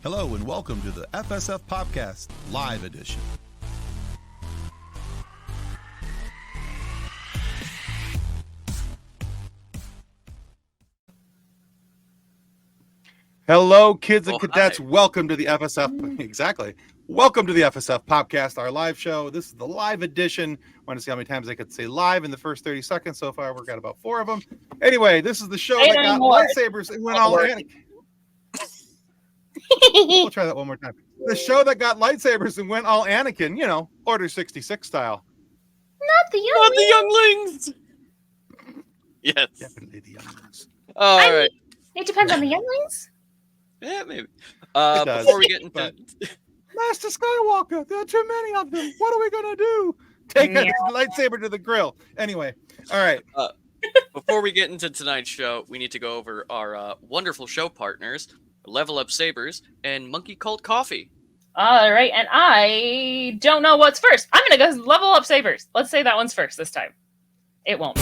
Hello and welcome to the FSF PopCast Live Edition. Hello, kids and cadets. Hi. Welcome to the FSF. Exactly. Welcome to the FSF PopCast, our live show. This is the live edition. I want to see how many times I could say live in the first 30 seconds. So far, we've got about 4 of them. Anyway, this is the show that got lightsabers and went all Anakin. We'll try that one more time. The show that got lightsabers and went all Anakin, you know, Order 66 style. Not the younglings. Yes. Definitely the younglings. All right. It depends on the younglings. Yeah, maybe. does, Before we get into Master Skywalker, there are too many of them. What are we going to do? Take a lightsaber to the grill. Anyway, all right. before we get into tonight's show, we need to go over our wonderful show partners, Level Up Sabers and Monkey Cult Coffee. All right, and I don't know what's first. I'm going to go Level Up Sabers. Let's say that one's first this time. It won't.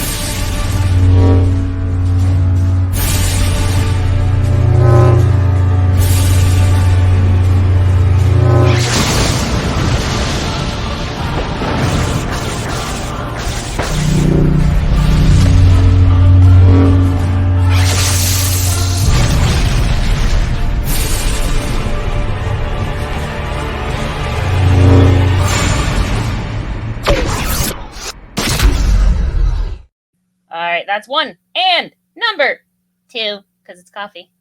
All right, that's one. And number 2, because it's coffee.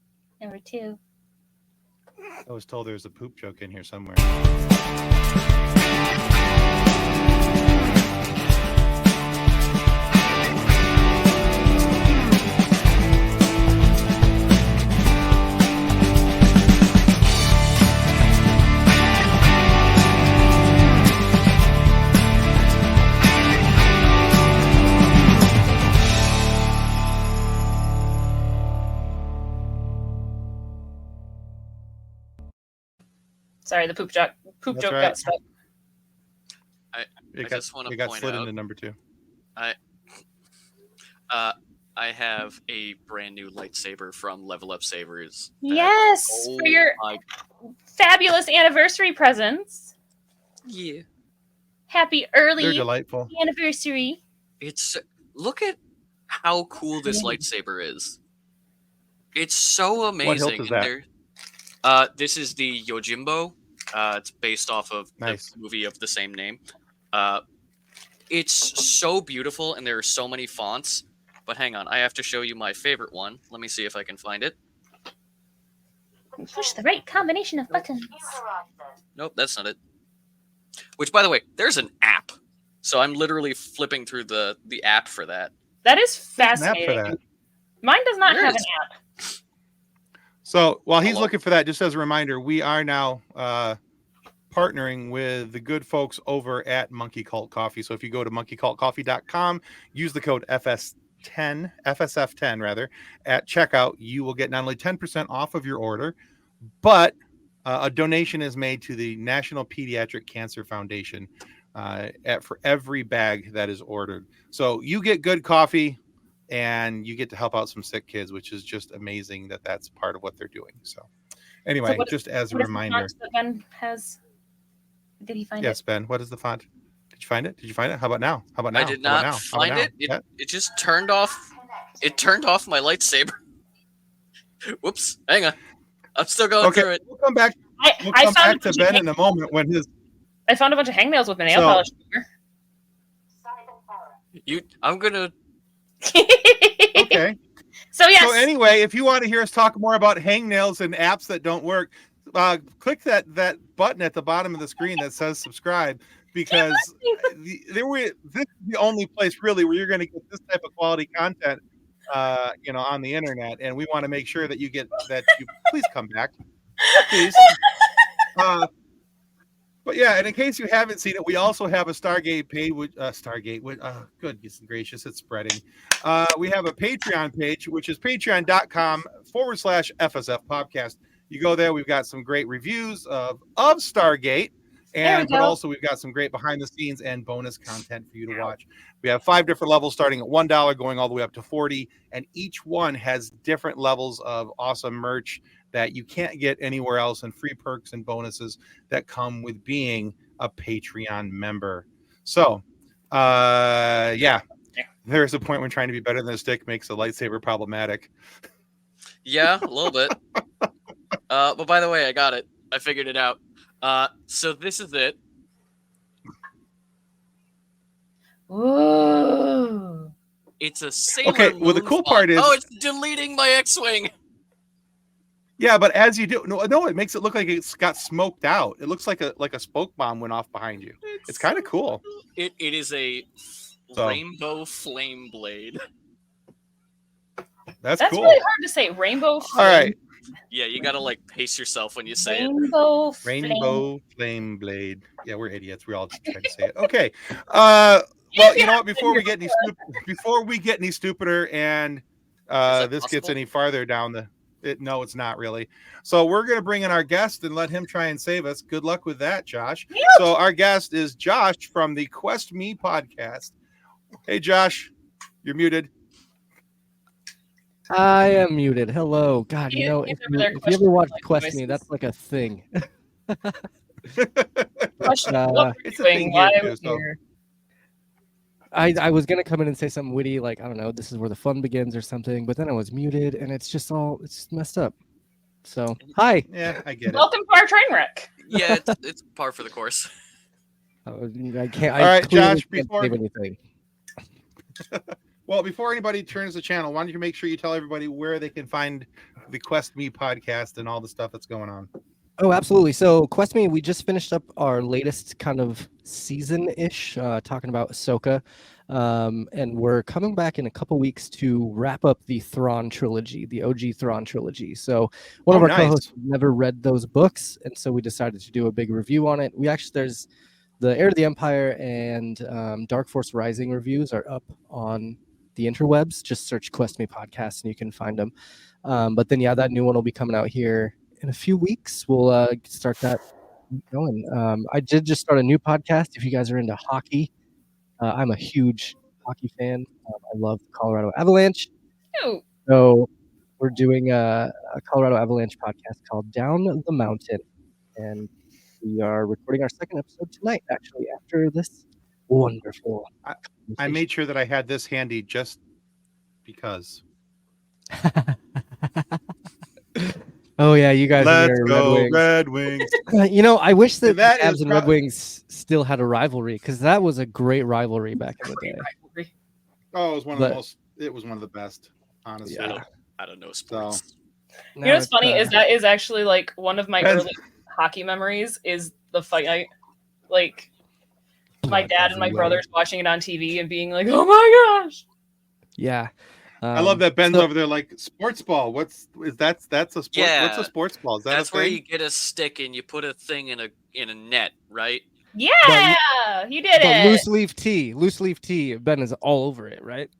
Number 2. I was told there was a poop joke in here somewhere. Sorry, the poop joke That's joke right. got stuck. I just want to got point slid out into number 2. I have a brand new lightsaber from Level Up Sabers. Yes, Oh for your my- fabulous anniversary presents. Yeah. Happy They're early delightful. anniversary. It's look at how cool this lightsaber is. It's so amazing. hilt is and that? there- this is the Yojimbo. It's based off of Nice. the movie of the same name. It's so beautiful, and there are so many fonts. But hang on, I have to show you my favorite one. Let me see if I can find it. Push the right combination of buttons. Nope, that's not it. Which, by the way, there's an app. So I'm literally flipping through the app for that. That is There's an app fascinating. for that. Mine does not There have it an is. app. So while he's Hello. looking for that, just as a reminder, we are now partnering with the good folks over at Monkey Cult Coffee. So if you go to monkeycultcoffee.com, use the code FSF10 rather, at checkout, you will get not only 10% off of your order, but a donation is made to the National Pediatric Cancer Foundation for every bag that is ordered. So you get good coffee and you get to help out some sick kids, which is just amazing that that's part of what they're doing. So anyway, So what- just as a What is the reminder. font that Ben has? Did he find Yes, Ben, what is the font? Did you find it? How about now? How about now? I did How about not now? How about find now? it. Yeah. It just turned off. It turned off my lightsaber. Whoops. Hang on. I'm still going through Okay, it. we'll come back. I We'll I come found a back to bunch of Ben in a moment when his. I found a bunch of hangnails with my nail So- polish. I'm gonna. Okay. So yes. So anyway, if you want to hear us talk more about hangnails and apps that don't work, click that button at the bottom of the screen that says subscribe, because this is the only place really where you're going to get this type of quality content, on the internet, and we want to make sure that you please come back, please. But yeah, and in case you haven't seen it, we also have a Stargate page. Goodness gracious, it's spreading. We have a Patreon page, which is patreon.com/FSF podcast. You go there. We've got some great reviews of Stargate, But also we've got some great behind the scenes and bonus content for you to watch. We have 5 different levels starting at $1, going all the way up to $40, and each one has different levels of awesome merch that you can't get anywhere else, and free perks and bonuses that come with being a Patreon member. So, there's a point when trying to be better than a stick makes a lightsaber problematic. Yeah, a little bit. But by the way, I got it. I figured it out. So this is it. Ooh. It's a Sailor Okay, well, the Moon cool font. part is... Oh, it's deleting my X-Wing. Yeah, but as you do... No, it makes it look like it's got smoked out. It looks like a smoke bomb went off behind you. It's kind of cool. It is a rainbow flame blade. That's cool. Really hard to say. Rainbow flame. All right. Yeah, you gotta like pace yourself when you say Rainbow flame blade. Yeah, we're idiots. We all just try to say it. Okay. Well, you know what? Before we get any stupider, and this possible? gets any farther down no, it's not really. So we're gonna bring in our guest and let him try and save us. Good luck with that, Josh. Yep. So our guest is Josh from the Quest Me podcast. Hey, Josh, you're muted. I am muted. Hello. God, if you ever watch Quest Me, that's like a thing. It's a thing here, too, I was going to come in and say something witty, like, I don't know, this is where the fun begins or something, but then I was muted, and it's just messed up. So, hi. Yeah, I get it. Welcome to our train wreck. Yeah, it's par for the course. I can't. All right, Josh, can't save anything. Well, before anybody turns the channel, why don't you make sure you tell everybody where they can find the Quest Me podcast and all the stuff that's going on? Oh, absolutely. So Quest Me, we just finished up our latest kind of season-ish, talking about Ahsoka. And we're coming back in a couple weeks to wrap up the Thrawn trilogy, the OG Thrawn trilogy. So one of our co-hosts never read those books, and so we decided to do a big review on it. There's the Heir to the Empire and Dark Force Rising reviews are up on the interwebs. Just search Quest Me podcast and you can find them. But then, that new one will be coming out here in a few weeks. We'll start that going. I did just start a new podcast. If you guys are into hockey, I'm a huge hockey fan. I love the Colorado Avalanche. Ew. So we're doing a Colorado Avalanche podcast called Down the Mountain. And we are recording our second episode tonight, actually, after this wonderful. I made sure that I had this handy just because. Oh yeah, you guys. Let's go Red Wings. I wish that Avs and Red Wings still had a rivalry, because that was a great rivalry back in the day. Oh, it was one of the most. It was one of the best, honestly. Yeah. I don't know sports. So, you know what's funny is that is actually like one of my early hockey memories is the fight. Like my dad and my brothers watching it on TV and being like, "Oh my gosh!" Yeah. I love that Ben's over there like sports ball. That's a sport. Yeah. What's a sports ball? Is that That's a thing? where you get a stick and you put a thing in a net, right? Yeah, you did it. Loose leaf tea. Ben is all over it, right?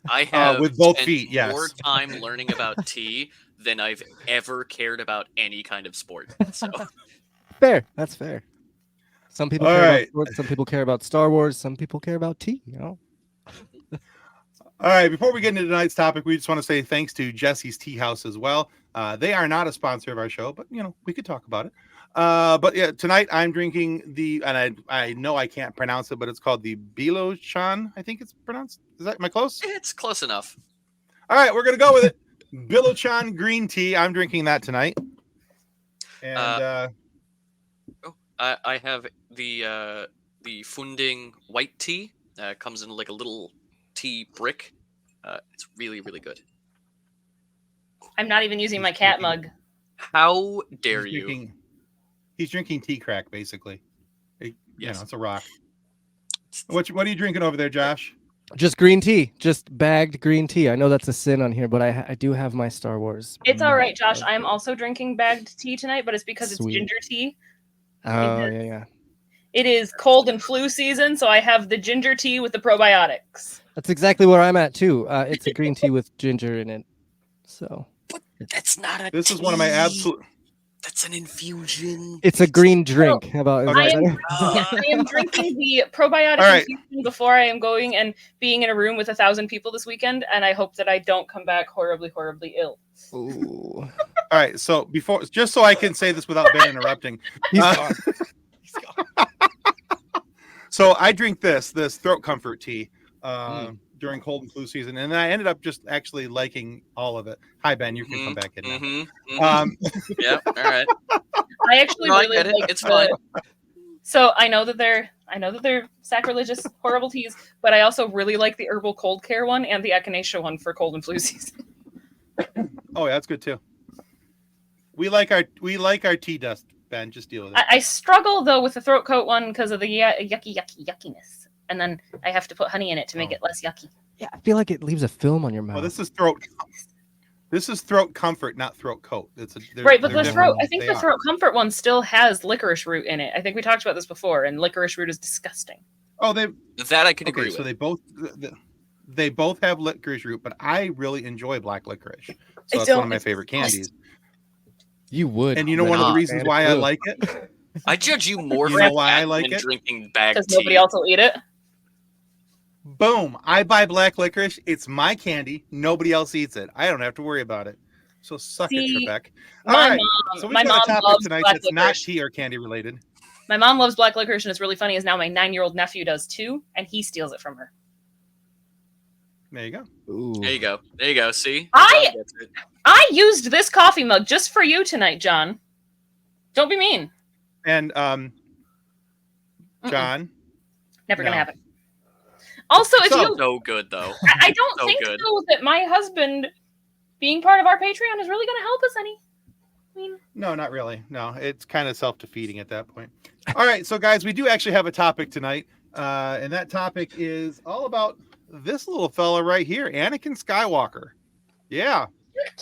I have with both spent feet. Yes. more time learning about tea than I've ever cared about any kind of sport. So fair. That's fair. Some people All care right. about sports. Some people care about Star Wars. Some people care about tea. All right, before we get into tonight's topic, we just want to say thanks to Jesse's Tea House as well. They are not a sponsor of our show, but we could talk about it. But yeah, tonight I'm drinking and I know I can't pronounce it, but it's called the Bilochan. I think it's pronounced. Am I close? it's close enough. All right, we're gonna go with it. Bilochan green tea. I'm drinking that tonight. And I have the Funding white tea. Comes in like a little tea brick. It's really, really good. I'm not even using my cat mug. How dare you? He's drinking tea crack, basically. Yes. It's a rock. What are you drinking over there, Josh? Just green tea. Just bagged green tea. I know that's a sin on here, but I do have my Star Wars. It's all right, Josh. I'm also drinking bagged tea tonight, but it's because it's ginger tea. Oh, yeah. It is cold and flu season, so I have the ginger tea with the probiotics. That's exactly where I'm at, too. It's a green tea with ginger in it. So, but that's not a This tea. is one of my absolute... That's an infusion. It's a green drink. How about is Okay. that better? I am drinking the probiotic All right. infusion before I am going and being in a room with 1,000 people this weekend, and I hope that I don't come back horribly, horribly ill. Ooh. All right. So just so I can say this without Ben interrupting. He's Uh, gone. So I drink this throat comfort tea during cold and flu season, and then I ended up just actually liking all of it. Hi Ben, you can come back in now. Yeah. All right. I actually No, I really get it. like It's fine. So I know that they're sacrilegious, horrible teas, but I also really like the herbal cold care one and the echinacea one for cold and flu season. Oh yeah, that's good too. We like our tea dust, Ben. Just deal with it. I struggle though with the throat coat one because of the yuckiness, and then I have to put honey in it to make it less yucky. Yeah, I feel like it leaves a film on your mouth. Well, this is throat comfort, not throat coat. Right, but they're the throat, different. I think They the are. throat comfort one still has licorice root in it. I think we talked about this before, and licorice root is disgusting. Oh, they That I can agree so with. they both have licorice root, but I really enjoy black licorice. So I that's don't- one of my it's favorite candies. You would. And you know one of the reasons why I like it? I judge you more You for know why I that like than it? drinking bag Because tea. nobody else will eat it. Boom! I buy black licorice. It's my candy. Nobody else eats it. I don't have to worry about it. So suck it, See, Trebek. All my right. mom- So we've my got a mom topic loves tonight black that's not licorice. tea or candy related. My mom loves black licorice, and it's really funny. Is now my 9-year-old nephew does too, and he steals it from her. There you go. Ooh. There you go. There you go. See? I- John gets it. I used this coffee mug just for you tonight, John. Don't be mean. And Mm-mm. John, Never gonna No. happen. Also, if So- you, So good though. I don't So think good. though that my husband being part of our Patreon is really gonna help us any. I mean, no, not really. No, it's kind of self-defeating at that point. All right, so guys, we do actually have a topic tonight, and that topic is all about this little fella right here, Anakin Skywalker. Yeah.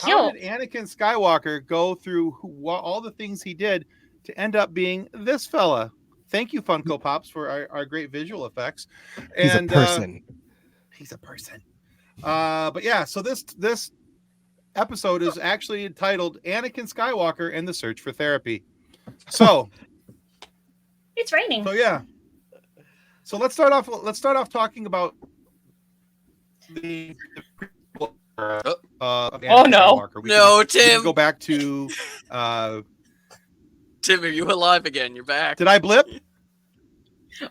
How cute. did Anakin Skywalker go through all the things he did to end up being this fella? Thank you, Funko Pops, for our great visual effects. He's And, a person. He's a person. But yeah, so this episode is actually entitled Anakin Skywalker and the Search for Therapy. So It's raining. yeah. So let's start off talking about the prequel era of Anakin Oh, no. Skywalker. We No, can Tim. go back to Tim, are you alive again? You're back. did I blip?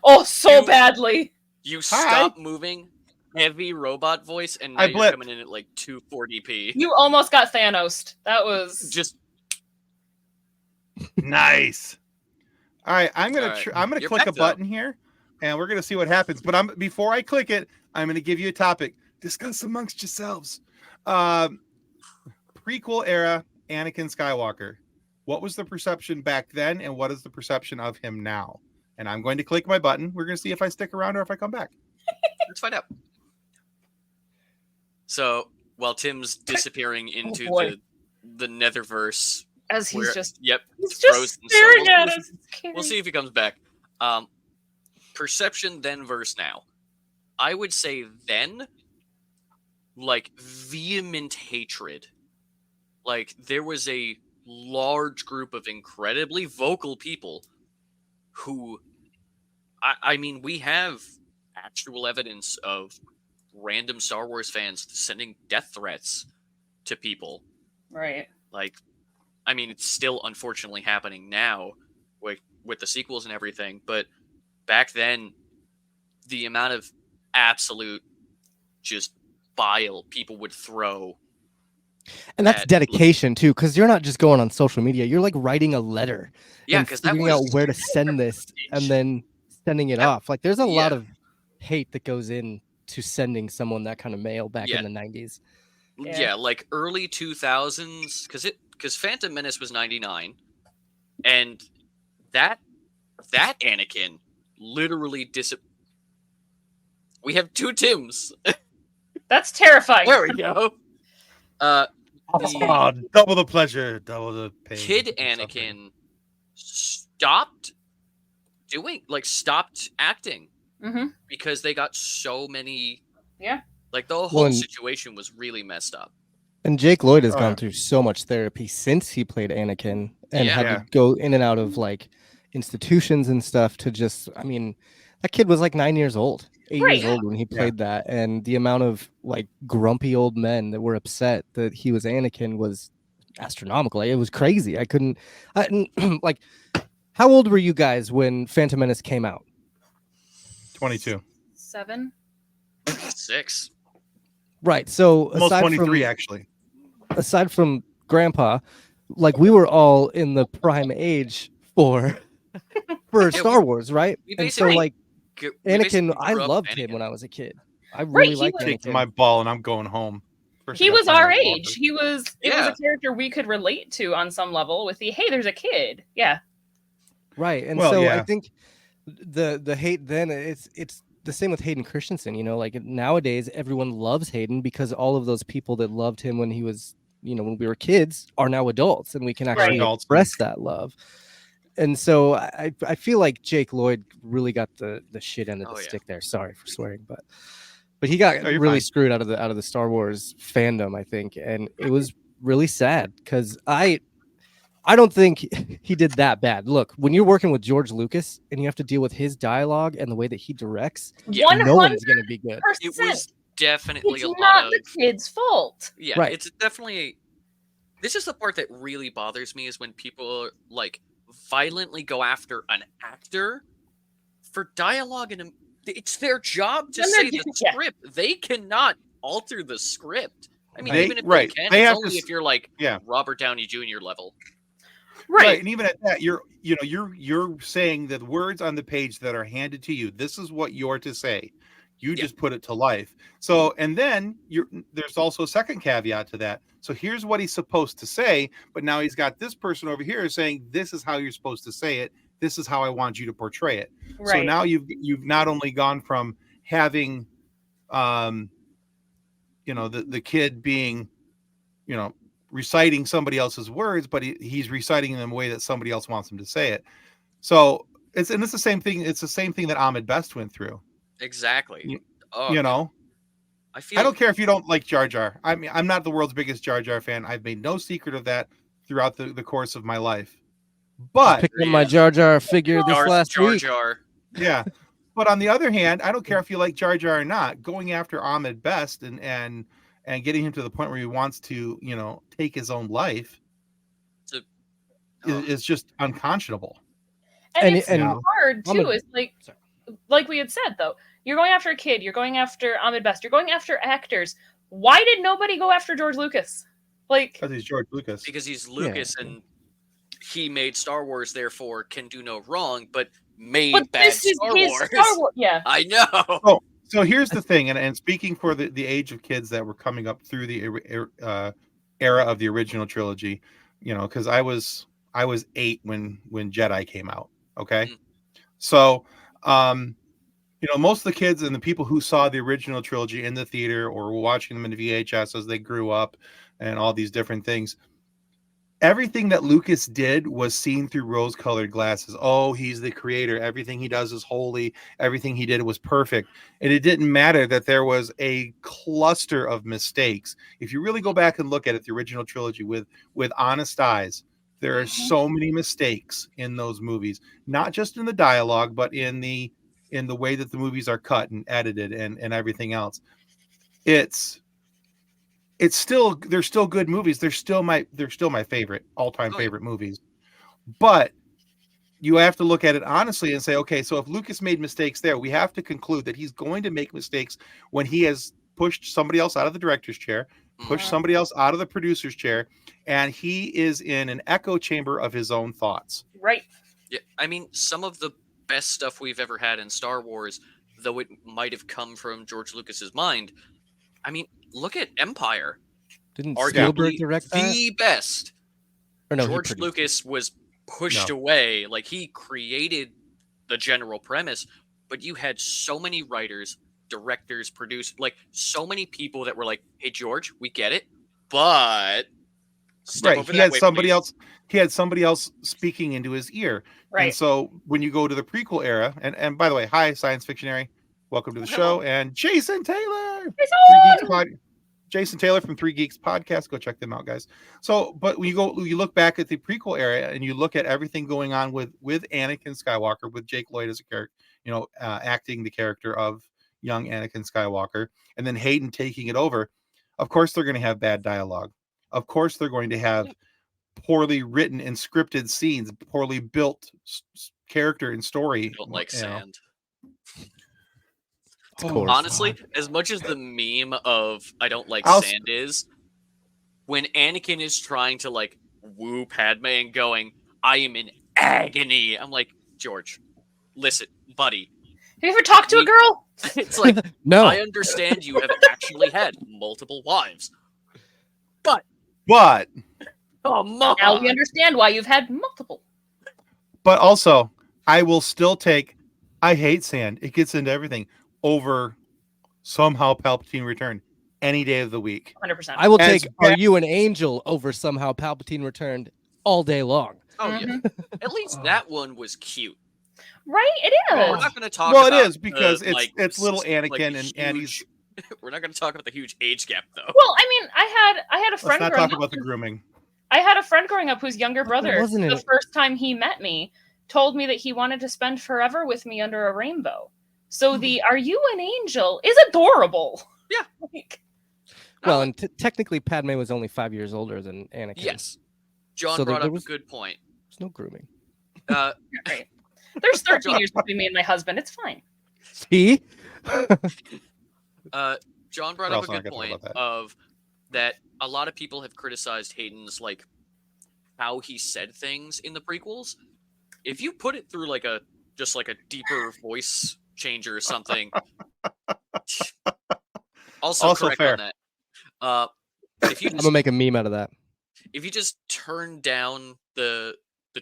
Oh, so You- badly. You Hi. stop moving. Heavy robot voice, and now I you're blipped. coming in at like 240p. You almost got Thanos. That was Just Nice. All right, I'm gonna All right. I'm gonna You're click a back, though. button here, and we're gonna see what happens. But before I click it, I'm gonna give you a topic. Discuss amongst yourselves. Prequel era Anakin Skywalker. What was the perception back then, and what is the perception of him now? And I'm going to click my button. We're gonna see if I stick around or if I come back. let's find out. So while Tim's disappearing into boy. the Netherverse, as he's where- just yep, he's it's just frozen. staring we'll, at we'll- us. It's scary. We'll see if he comes back. Perception then versus now. I would say then, like vehement hatred. Like there was a large group of incredibly vocal people who, I mean, we have actual evidence of random Star Wars fans sending death threats to people. Right. Like, I mean, it's still unfortunately happening now with the sequels and everything, but back then, the amount of absolute just bile people would throw. And that's at- dedication too, because you're not just going on social media. You're like writing a letter Yeah, and because that figuring out was where to send this and then sending it Yeah. off. Like there's a lot Yeah. of hate that goes in to sending someone that kind of mail back Yeah. in the 90s. yeah, like early 2000s, because Phantom Menace was 99, and that Anakin literally We have two Tims. That's terrifying. There we go. The Oh, double the pleasure, double the pain. kid and suffering. Anakin stopped acting Mm-hmm. because they got so many. Yeah. Like the whole Well, and- situation was really messed up. And Jake Lloyd has gone through so much therapy since he played Anakin and had to go in and out of like institutions and stuff to just, I mean, that kid was like 9 years old, 8 years old when he played that. And the amount of like grumpy old men that were upset that he was Anakin was astronomical. It was crazy. Like, how old were you guys when Phantom Menace came out? 22. 7. 6. Right. So almost 23, actually. Aside from Grandpa, like we were all in the prime age for Star Wars, right? And so like Anakin, I loved him when I was a kid. I really liked Anakin. Take my ball and I'm going home. He was our age. It was a character we could relate to on some level with hey, there's a kid. Yeah. Right. And I think the hate then it's the same with Hayden Christensen, like nowadays everyone loves Hayden because all of those people that loved him when he was, when we were kids are now adults and we can actually express that love. And so I feel like Jake Lloyd really got the shit end of the stick there. Sorry for swearing, but he got really screwed out of the Star Wars fandom, I think. And it was really sad because I don't think he did that bad. Look, when you're working with George Lucas and you have to deal with his dialogue and the way that he directs, no one's going to be good. It was definitely it's not the kid's fault. Yeah, right. It's definitely. This is the part that really bothers me is when people like violently go after an actor for dialogue, and it's their job to say the script. They cannot alter the script. I mean, even if they can, it's only if you're like Robert Downey Jr. level. Right, and even at that, you're saying that words on the page that are handed to you, this is what you're to say. You just put it to life. So, and then there's also a second caveat to that. So here's what he's supposed to say, but now he's got this person over here saying, this is how you're supposed to say it. This is how I want you to portray it. Right. So now you've not only gone from having, the kid being, reciting somebody else's words, but he's reciting them in a way that somebody else wants him to say it. So it's the same thing. It's the same thing that Ahmed Best went through. Exactly. I don't care if you don't like Jar Jar. I mean, I'm not the world's biggest Jar Jar fan. I've made no secret of that throughout the course of my life. But I picked up my Jar Jar figure this last week. Yeah. But on the other hand, I don't care if you like Jar Jar or not. Going after Ahmed Best and getting him to the point where he wants to, take his own life is just unconscionable. And it's hard too. It's like we had said though, you're going after a kid, you're going after Ahmed Best, you're going after actors. Why did nobody go after George Lucas? Because he's George Lucas. Because he's Lucas and he made Star Wars, therefore can do no wrong, but bad Star Wars. Star Wars. Yeah. I know. So here's the thing, and speaking for the age of kids that were coming up through the era of the original trilogy, because I was 8 when Jedi came out. Okay, so most of the kids and the people who saw the original trilogy in the theater or were watching them in VHS as they grew up, and all these different things. Everything that Lucas did was seen through rose-colored glasses. Oh, he's the creator. Everything he does is holy. Everything he did was perfect. And it didn't matter that there was a cluster of mistakes. If you really go back and look at it, the original trilogy with honest eyes, there are so many mistakes in those movies. Not just in the dialogue, but in the way that the movies are cut and edited and everything else. They're still good movies. They're still my favorite, all-time favorite movies. But you have to look at it honestly and say, okay, so if Lucas made mistakes there, we have to conclude that he's going to make mistakes when he has pushed somebody else out of the director's chair, pushed somebody else out of the producer's chair, and he is in an echo chamber of his own thoughts. Right. Yeah, I mean, some of the best stuff we've ever had in Star Wars, though it might have come from George Lucas's mind, I mean, look at Empire. Didn't Spielberg direct that? The best. Or no, George Lucas was pushed away. Like, he created the general premise, but you had so many writers, directors, producers, like, so many people that were like, hey, George, we get it, but he had somebody else speaking into his ear. Right. And so when you go to the prequel era, and by the way, hi, Science Fictionary. Welcome to the show. And Jason Taylor. Jason Taylor from Three Geeks Podcast. Go check them out, guys. So, but when you look back at the prequel era and you look at everything going on with Anakin Skywalker, with Jake Lloyd as a character, acting the character of young Anakin Skywalker, and then Hayden taking it over. Of course, they're going to have bad dialogue. Of course, they're going to have poorly written and scripted scenes, poorly built character and story. I don't like sand. Honestly, as much as the meme of I don't like sand is, when Anakin is trying to like woo Padme and going, I am in agony. I'm like, George, listen, buddy. Have you ever talked to a girl? It's like, no. I understand you have actually had multiple wives. But come on. Now we understand why you've had multiple. But also, I will still take I hate sand. It gets into everything over somehow Palpatine returned any day of the week. 100%. I will take Are You an Angel over somehow Palpatine returned all day long. Oh, yeah. At least that one was cute. Right? It is. We're not going to talk about it is because it's little Anakin and he's. We're not going to talk about the huge age gap, though. Well, I mean, I had a friend. Let's not talk about the grooming. I had a friend growing up whose younger brother, Wasn't the it? first time he met me, told me that he wanted to spend forever with me under a rainbow. So the "Are you an angel?" is adorable. Yeah. Well, and technically, Padme was only 5 years older than Anakin. Yes. John So brought there up was- a good point. There's no grooming. Right. There's 13 years between me and my husband. It's fine. See? John brought We're up also a not good gonna talk point about that. of that a lot of people have criticized Hayden's like how he said things in the prequels. If you put it through like a deeper voice changer or something, also correct fair. on that. If you I'm just, gonna make a meme out of that. if you just turn down the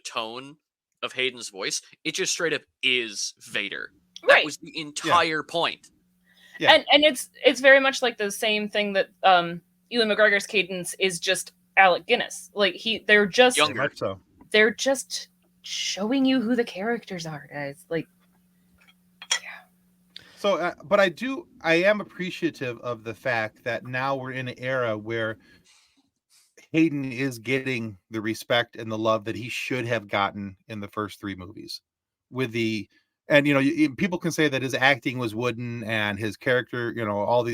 tone of Hayden's voice, it just straight up is Vader. That Right. was the entire point. Yeah. And it's very much like the same thing that Ewan McGregor's cadence is just Alec Guinness. Like they're just Younger. Very much so. they're just showing you who the characters are, guys. Like So, but I am appreciative of the fact that now we're in an era where Hayden is getting the respect and the love that he should have gotten in the first three movies. People can say that his acting was wooden and his character, all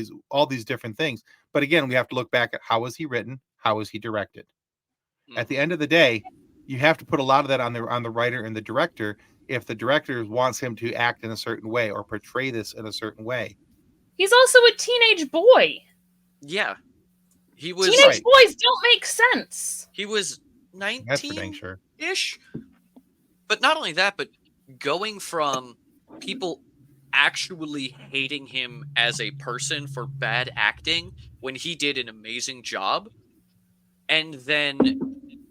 these different things. But again, we have to look back at how was he written, how was he directed. At the end of the day, you have to put a lot of that on the writer and the director. If the director wants him to act in a certain way or portray this in a certain way. he's also a teenage boy. Yeah. He was Teenage boys don't make sense. He was That's for dang sure. 19-ish. But not only that, but going from people actually hating him as a person for bad acting when he did an amazing job, and then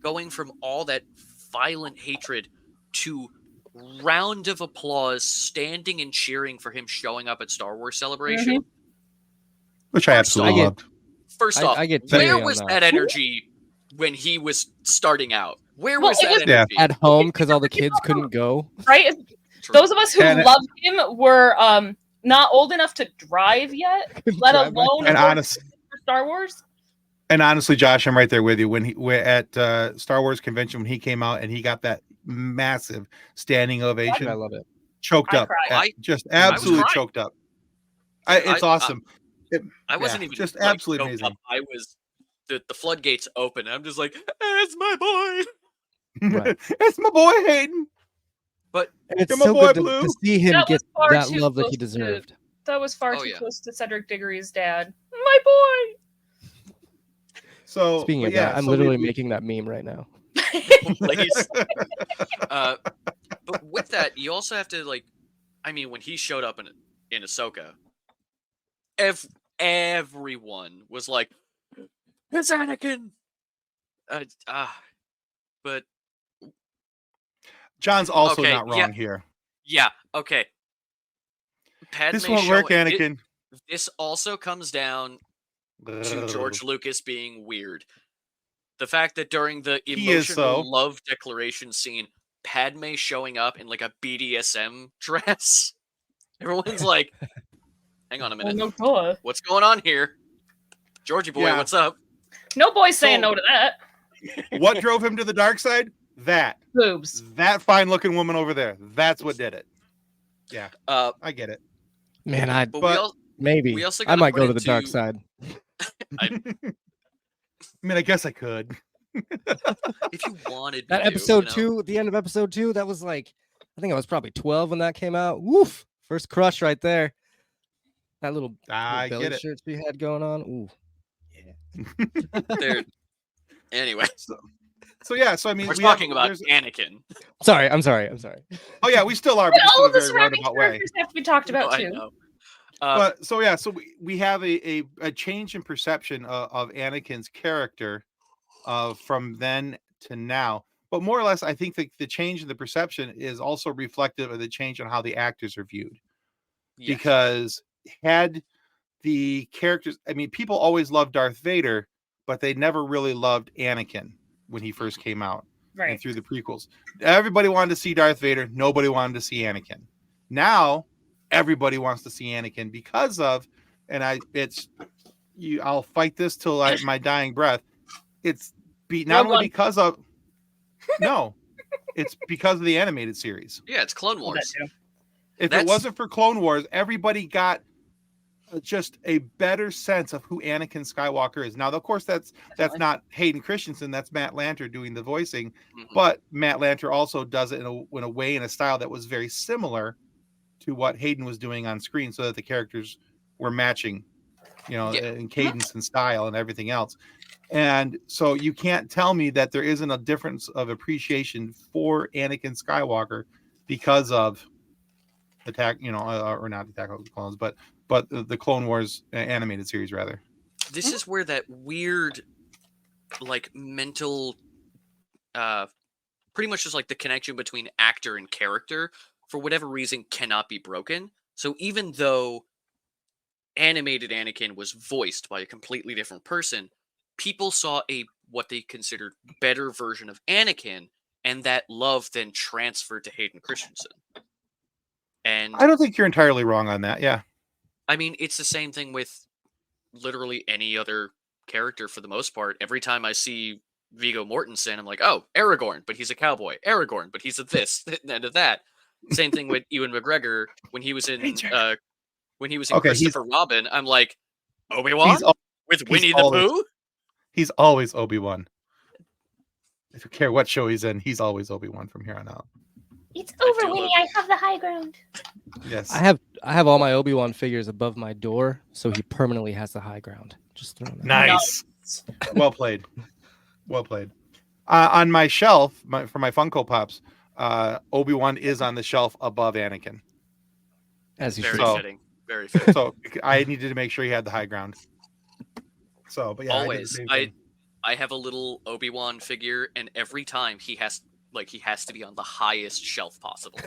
going from all that violent hatred to round of applause, standing and cheering for him showing up at Star Wars Celebration. Which I absolutely loved. First off, I get where teary on was that. that energy when he was starting out? Where Well, was it that was- energy? At home because all the kids couldn't go. Right? True. Those of us who And- loved him were not old enough to drive yet, let Drive my- alone And afford honest, for Star Wars. and honestly, Josh, I'm right there with you. We're at Star Wars convention when he came out and he got that massive standing ovation, I love it. choked I up, cried. just absolutely crying. choked up. It's awesome. I wasn't Yeah, even just like, absolutely choked amazing. up. I was the floodgates open. I'm just like, it's my boy. Right. It's my boy Hayden. But And it's You're my so boy, good to Blue. see him That get was far that too love that close he to- deserved. That was far Oh, too yeah. close to Cedric Diggory's dad. My boy. So Speaking of that, I'm literally making that meme right now. please. But with that, you also have to when he showed up in Ahsoka, everyone was like, "It's Anakin." But John's also Okay, not wrong yeah. here. yeah, okay. Padme This won't work, showing- Anakin. This also comes down to George Lucas being weird. The fact that during the He is emotional so. love declaration scene, Padme showing up in like a BDSM dress, everyone's like, "Hang on a Oh, minute, no duh. what's going on here?" Georgie boy, Yeah. what's up? No boy's saying So- no to that. What drove him to the dark side? That Boobs. fine-looking woman over there. That's what did it. Yeah, Uh, I get it. Man, but But- maybe we also I gotta might put go to the dark into- side. I mean, I guess I could. if you wanted That to, episode you know. 2, the end of episode 2, that was like, I think I was probably 12 when that came out. Woof, first crush right there. That little I belly get it. shirt she had going on. Ooh, There. Anyway, So yeah, so I mean, we're we have- talking about there's- Anakin. sorry, I'm sorry. Oh yeah, we still are, But but just all in of a the very surrounding roundabout way. characters have to be talked about Oh, I too. know. But so yeah, so we have a change in perception of Anakin's character from then to now. But more or less, I think the change in the perception is also reflective of the change on how the actors are viewed. Yes. Because had the characters, I mean, people always loved Darth Vader, but they never really loved Anakin when he first came out and Right. through the prequels. Everybody wanted to see Darth Vader. Nobody wanted to see Anakin. Now everybody wants to see Anakin because of, and I'll fight this till my dying breath. It's not Rogue only One. because of, no, it's because of the animated series. Yeah, it's Clone Well, that Wars. too. If That's- it wasn't for Clone Wars, everybody got just a better sense of who Anakin Skywalker is. Now, of course, that's not Hayden Christensen. That's Matt Lanter doing the voicing. Mhm. But Matt Lanter also does it in a way, in a style that was very similar to what Hayden was doing on screen, so that the characters were matching, Yeah. in cadence and style and everything else. And so you can't tell me that there isn't a difference of appreciation for Anakin Skywalker because of Attack, or not Attack of the Clones, but the Clone Wars animated series rather. This is where that weird, like, mental, pretty much just like the connection between actor and character, for whatever reason, cannot be broken. So even though animated Anakin was voiced by a completely different person, people saw what they considered better version of Anakin, and that love then transferred to Hayden Christensen. And I don't think you're entirely wrong on that. Yeah. I mean, it's the same thing with literally any other character for the most part. Every time I see Viggo Mortensen, I'm like, oh, Aragorn, but he's a cowboy. Aragorn, but he's a this and a that. Same thing with Ewan McGregor when he was in Okay, Christopher Robin. I'm like, Obi-Wan He's, al- with he's Winnie the always- Pooh. he's always Obi-Wan. I don't care what show he's in, he's always Obi-Wan from here on out. It's I over, do Winnie. love- I have the high ground. Yes. I have all my Obi-Wan figures above my door, so he permanently has the high ground. Just throwing that. Nice. Well played. Well played. On my shelf, for my Funko Pops, Obi-Wan is on the shelf above Anakin. As he Very should. So- fitting. Very fitting. So I needed to make sure he had the high ground. So, but yeah, I did the Always. same thing. I have a little Obi-Wan figure, and every time he has to be on the highest shelf possible.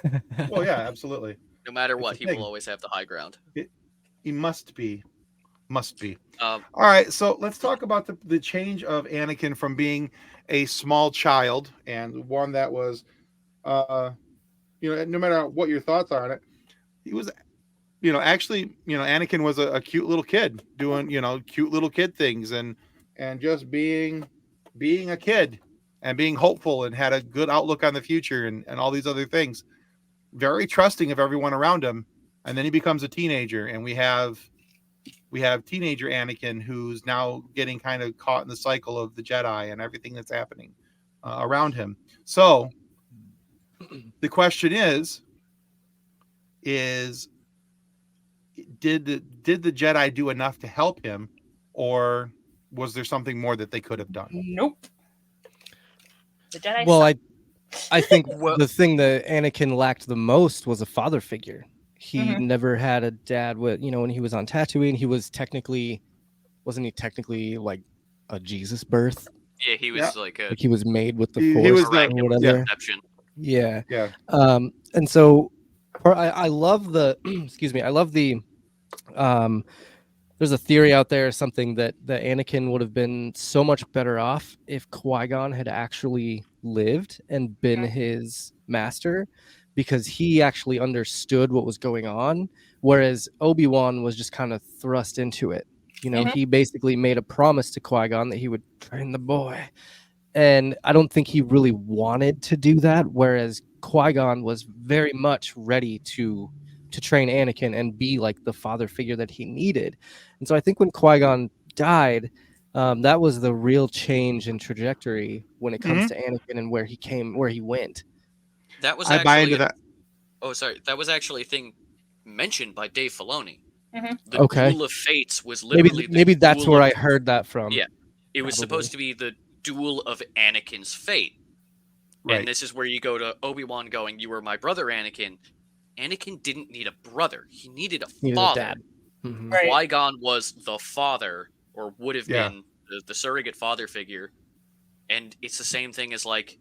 Well, yeah, absolutely. No matter It's what, a he thing. will always have the high ground. He must be. Um, All right, so let's talk about the change of Anakin from being a small child and one that was, no matter what your thoughts are on it, he was, Anakin was a cute little kid doing, cute little kid things and just being a kid and being hopeful and had a good outlook on the future and all these other things. Very trusting of everyone around him. And then he becomes a teenager, and we have teenager Anakin, who's now getting kind of caught in the cycle of the Jedi and everything that's happening around him. So the question is did the Jedi do enough to help him, or was there something more that they could have done? Nope. The Jedi. Well, suck. I think Well- the thing that Anakin lacked the most was a father figure. He Mhm. never had a dad when he was on Tatooine, wasn't he technically like a Jesus birth? yeah, he was Yeah. like a Like he was made with the He Force was or miraculous whatever. exception. Yeah. Yeah. And so I love the excuse me, I love the there's a theory out there, something that Anakin would have been so much better off if Qui-Gon had actually lived and been his master, because he actually understood what was going on, whereas Obi-Wan was just kind of thrust into it. He basically made a promise to Qui-Gon that he would train the boy. And I don't think he really wanted to do that, whereas Qui-Gon was very much ready to train Anakin and be like the father figure that he needed. And so I think when Qui-Gon died, that was the real change in trajectory when it comes to Anakin and where he went. That was I buy into that. Oh, sorry. That was actually a thing mentioned by Dave Filoni. The Okay. Duel of Fates was literally maybe that's where I heard that from. Yeah, it was supposed to be the duel of Anakin's fate. Right. And this is where you go to Obi-Wan going, "You were my brother, Anakin." Anakin didn't need a brother; he needed a father. Dad. Mm-hmm. Right. Qui-Gon was the father, or would have been the surrogate father figure. And it's the same thing as like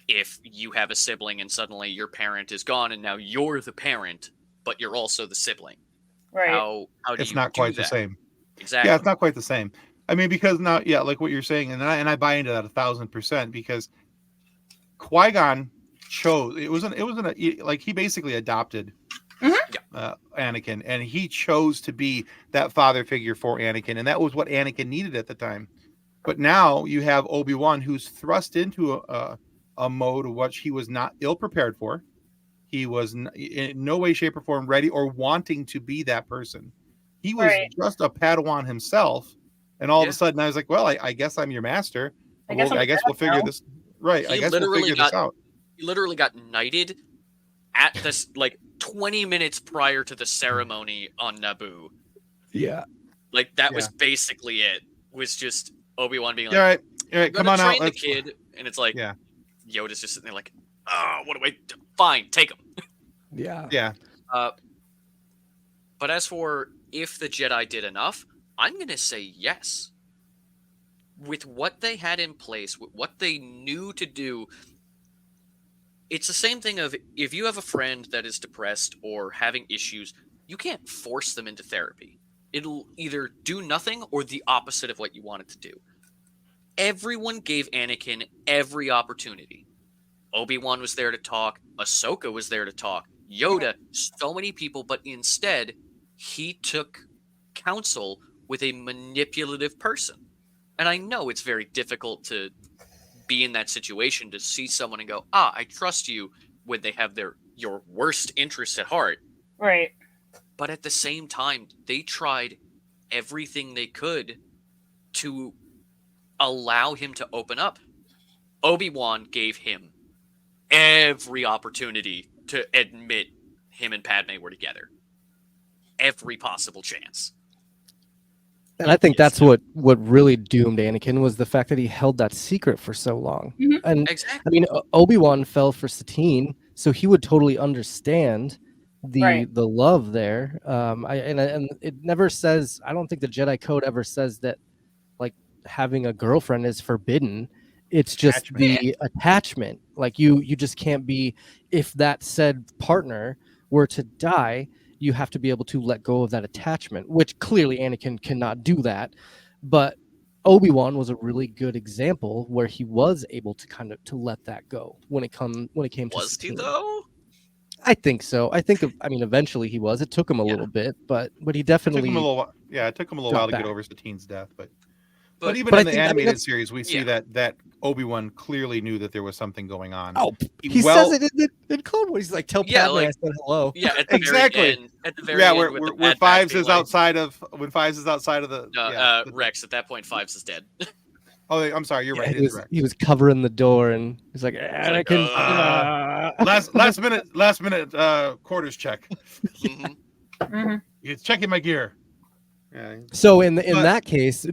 if you have a sibling and suddenly your parent is gone and now you're the parent, but you're also the sibling. Right. How do It's you not do quite that? the same. Exactly. Yeah, it's not quite the same. I mean, because now, like what you're saying, and I buy into that 1,000%, because Qui-Gon chose. It wasn't like he basically adopted Anakin, and he chose to be that father figure for Anakin, and that was what Anakin needed at the time. But now you have Obi-Wan, who's thrust into a mode of which he was not ill prepared for. He was in no way, shape, or form ready or wanting to be that person. He was just a Padawan himself, and all of a sudden I was like, "Well, I guess I'm your master. I guess we'll figure this right. I guess we'll figure this out." He literally got knighted at this 20 minutes prior to the ceremony on Naboo. Yeah, like that was basically it. Was just Obi-Wan being like, "All right, come on out." Train the kid, and it's like, yeah, Yoda's just sitting there like, "Oh, what do I do? Fine, take him." Yeah. But as for if the Jedi did enough, I'm gonna say yes. With what they had in place, with what they knew to do, it's the same thing of if you have a friend that is depressed or having issues, you can't force them into therapy. It'll either do nothing or the opposite of what you want it to do. Everyone gave Anakin every opportunity. Obi-Wan was there to talk. Ahsoka was there to talk. Yoda, so many people, but instead, he took counsel with a manipulative person. And I know it's very difficult to be in that situation, to see someone and go, I trust you, when they have your worst interests at heart. Right. But at the same time, they tried everything they could to allow him to open up. Obi-Wan gave him every opportunity to admit him and Padme were together. Every possible chance. And I think that's what really doomed Anakin, was the fact that he held that secret for so long. Mm-hmm. And exactly. I mean, Obi-Wan fell for Satine, so he would totally understand the love there. And it never says, I don't think the Jedi Code ever says that like having a girlfriend is forbidden. It's just the attachment. Like you just can't be, if that said partner were to die, you have to be able to let go of that attachment, which clearly Anakin cannot do that. But Obi-Wan was a really good example where he was able to kind of to let that go when it came to Was Satine. he though? I think so. I mean, eventually he was. It took him a little bit, but he definitely. It took him a little while. Yeah, it took him a little while to get over Satine's death, but even in the animated series, we see that Obi-Wan clearly knew that there was something going on. Oh, he says it in Clone Wars. He's like, "Tell Padme I said hello." Yeah, at the exactly. Very end, at the very end, where Fives is outside of the Rex. At that point, Fives is dead. Oh, I'm sorry. You're right. He was covering the door, and he's like, "Anakin." Last minute quarters check. Mm-hmm. He's checking my gear. Yeah. So in that case,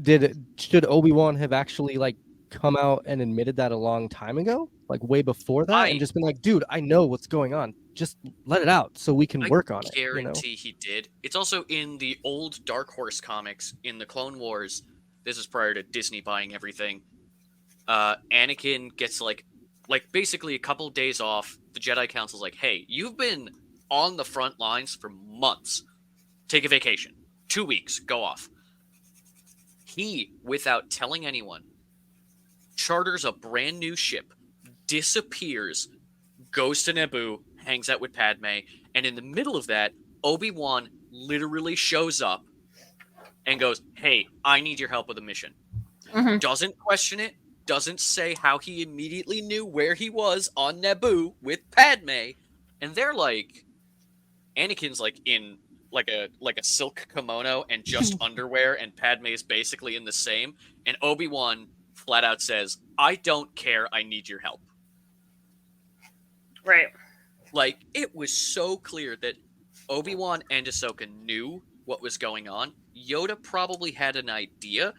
should Obi-Wan have actually like come out and admitted that a long time ago, like way before that, and just been like, "Dude, I know what's going on. Just let it out so we can work on it." I guarantee he did. It's also in the old Dark Horse comics in the Clone Wars. This is prior to Disney buying everything. Anakin gets like basically a couple days off. The Jedi Council's like, "Hey, you've been on the front lines for months. Take a vacation. 2 weeks. Go off." He, without telling anyone, charters a brand new ship, disappears, goes to Naboo, hangs out with Padme, and in the middle of that, Obi-Wan literally shows up and goes, "Hey, I need your help with a mission." Mhm. Doesn't question it. Doesn't say how he immediately knew where he was on Naboo with Padme, and they're like, Anakin's like in like a silk kimono and just underwear, and Padme is basically in the same. And Obi-Wan flat out says, "I don't care. I need your help." Right. Like, it was so clear that Obi-Wan and Ahsoka knew what was going on. Yoda probably had an idea.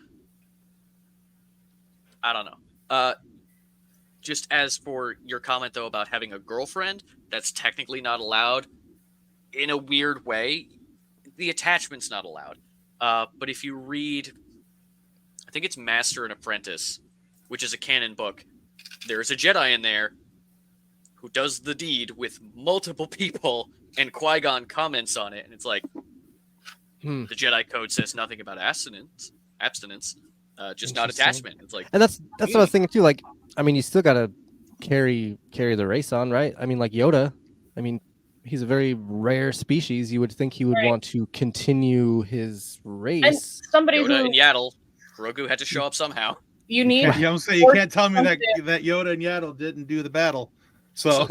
I don't know. Just as for your comment, though, about having a girlfriend, that's technically not allowed. In a weird way, the attachment's not allowed. But if you read, I think it's Master and Apprentice, which is a canon book, there's a Jedi in there who does the deed with multiple people, and Qui-Gon comments on it, and it's like, the Jedi code says nothing about abstinence, just not attachment. It's like, and that's what I was thinking too. Like, I mean, you still gotta carry the race on, right? I mean, like Yoda, I mean, he's a very rare species. You would think he would want to continue his race. And somebody Yoda who and Yaddle, Grogu had to show up somehow. you need. You know what I'm saying? You can't tell me that Yoda and Yaddle didn't do the battle. So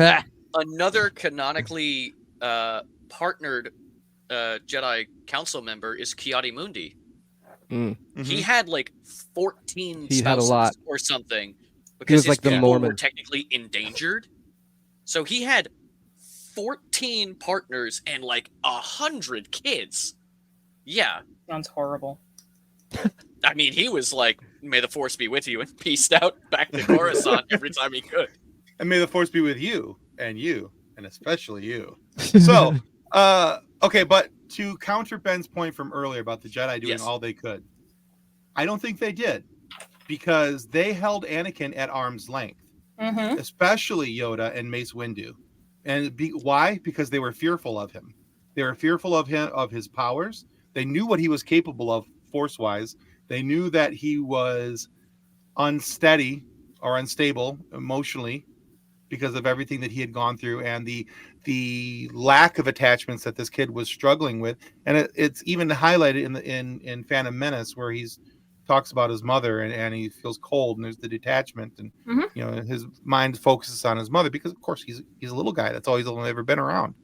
another canonically partnered Jedi council member is Ki-Adi-Mundi. He had like 14 He had a spouses lot. or something He because was like the people were Mormon. technically endangered. So he had 14 partners and like 100 kids. Yeah. Sounds horrible. I mean, he was like, "May the force be with you," and peaced out back to Coruscant every time he could. And may the force be with you, and especially you. So, okay, but to counter Ben's point from earlier about the Jedi doing all they could, I don't think they did, because they held Anakin at arm's length, especially Yoda and Mace Windu. And why? Because they were fearful of him. They were fearful of him, of his powers. They knew what he was capable of force-wise. They knew that he was unsteady or unstable emotionally because of everything that he had gone through and the lack of attachments that this kid was struggling with. And it's even highlighted in Phantom Menace, where he's talks about his mother and he feels cold, and there's the detachment, and you know, his mind focuses on his mother because of course he's a little guy. That's all he's ever been around.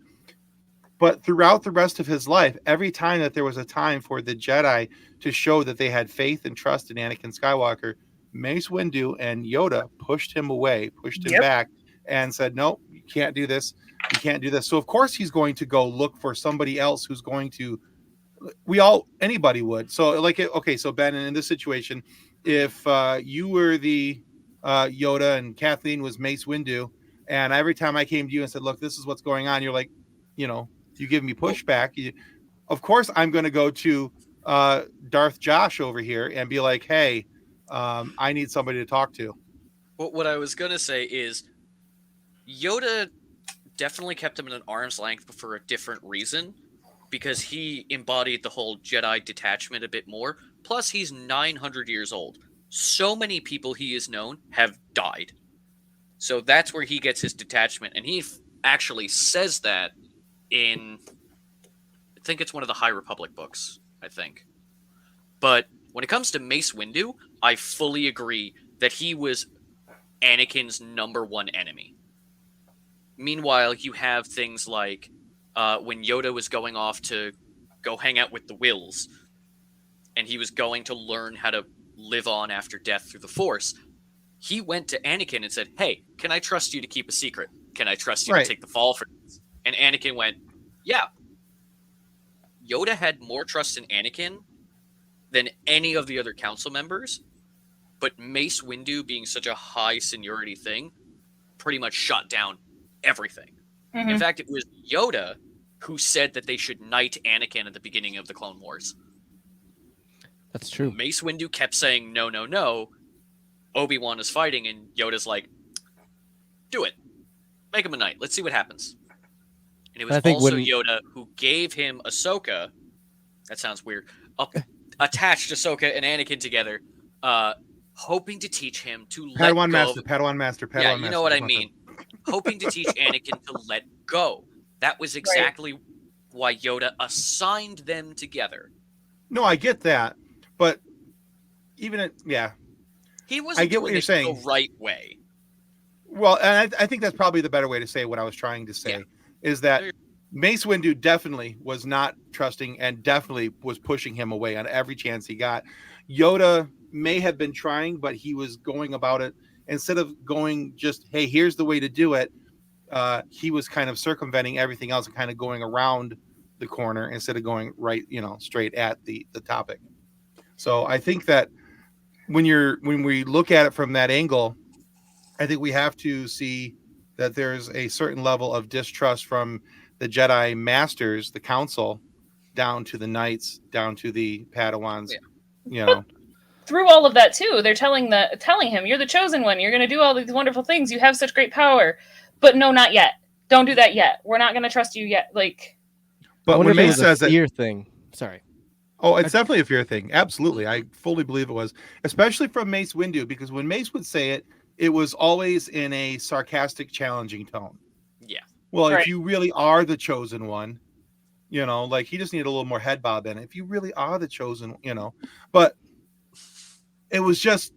But throughout the rest of his life, every time that there was a time for the Jedi to show that they had faith and trust in Anakin Skywalker, Mace Windu and Yoda pushed him away, pushed him back, and said, "No, you can't do this. You can't do this." So of course he's going to go look for somebody else who's going to. Anybody would. So so Ben, in this situation, if you were the Yoda and Kathleen was Mace Windu, and every time I came to you and said, "Look, this is what's going on," you're like, you know, you give me pushback. Of course, I'm going to go to Darth Josh over here and be like, "Hey, I need somebody to talk to." What I was going to say is Yoda definitely kept him at an arm's length, but for a different reason, because he embodied the whole Jedi detachment a bit more. Plus, he's 900 years old. So many people he has known have died. So that's where he gets his detachment. And he actually says that in, I think it's one of the High Republic books, I think. But when it comes to Mace Windu, I fully agree that he was Anakin's number one enemy. Meanwhile, you have things like when Yoda was going off to go hang out with the Wills, and he was going to learn how to live on after death through the Force, he went to Anakin and said, "Hey, can I trust you to keep a secret? Can I trust you to take the fall for this?" And Anakin went, "Yeah." Yoda had more trust in Anakin than any of the other council members, but Mace Windu, being such a high seniority thing, pretty much shot down everything. In fact, it was Yoda who said that they should knight Anakin at the beginning of the Clone Wars. That's true. Mace Windu kept saying, "No, no, no." Obi-Wan is fighting, and Yoda's like, "Do it. Make him a knight. Let's see what happens." And it was also Yoda who gave him Ahsoka. That sounds weird. Attached Ahsoka and Anakin together, hoping to teach him to let Padawan go. Padawan Master. Yeah, you know what I mean. Hoping to teach Anakin to let go. That was exactly why Yoda assigned them together. No, I get that, but even He wasn't I get what doing you're it saying. the right way. Well, and I think that's probably the better way to say what I was trying to say is that Mace Windu definitely was not trusting and definitely was pushing him away on every chance he got. Yoda may have been trying, but he was going about it instead of going just, hey, here's the way to do it. He was kind of circumventing everything else and kind of going around the corner instead of going right, straight at the topic. So I think that when we look at it from that angle, I think we have to see that there's a certain level of distrust from the Jedi Masters, the Council, down to the Knights, down to the Padawans. Through all of that too, they're telling him, "You're the chosen one. You're going to do all these wonderful things. You have such great power." But no, not yet. Don't do that yet. We're not going to trust you yet. But when Mace says a fear thing. Sorry. Oh, it's definitely a fear thing. Absolutely, I fully believe it was, especially from Mace Windu, because when Mace would say it, it was always in a sarcastic, challenging tone. Yeah. Well, if you really are the chosen one, he just needed a little more head bob in it. If you really are the chosen, but it was just,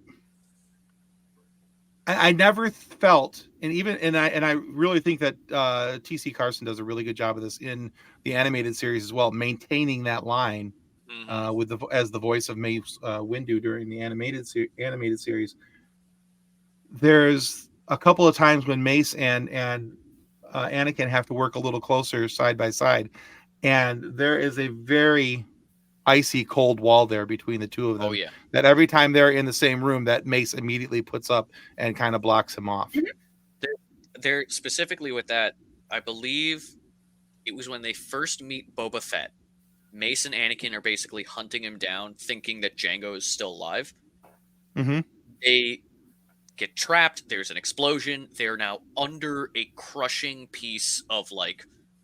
I never felt, and I really think that T.C. Carson does a really good job of this in the animated series as well, maintaining that line as the voice of Mace Windu during the animated series. There's a couple of times when Mace and Anakin have to work a little closer side by side, and there is a very icy cold wall there between the two of them. Oh yeah. That every time they're in the same room, that Mace immediately puts up and kind of blocks him off. They're specifically with that, I believe it was when they first meet Boba Fett. Mace and Anakin are basically hunting him down, thinking that Jango is still alive. Mm-hmm. They get trapped. There's an explosion. They're now under a crushing piece of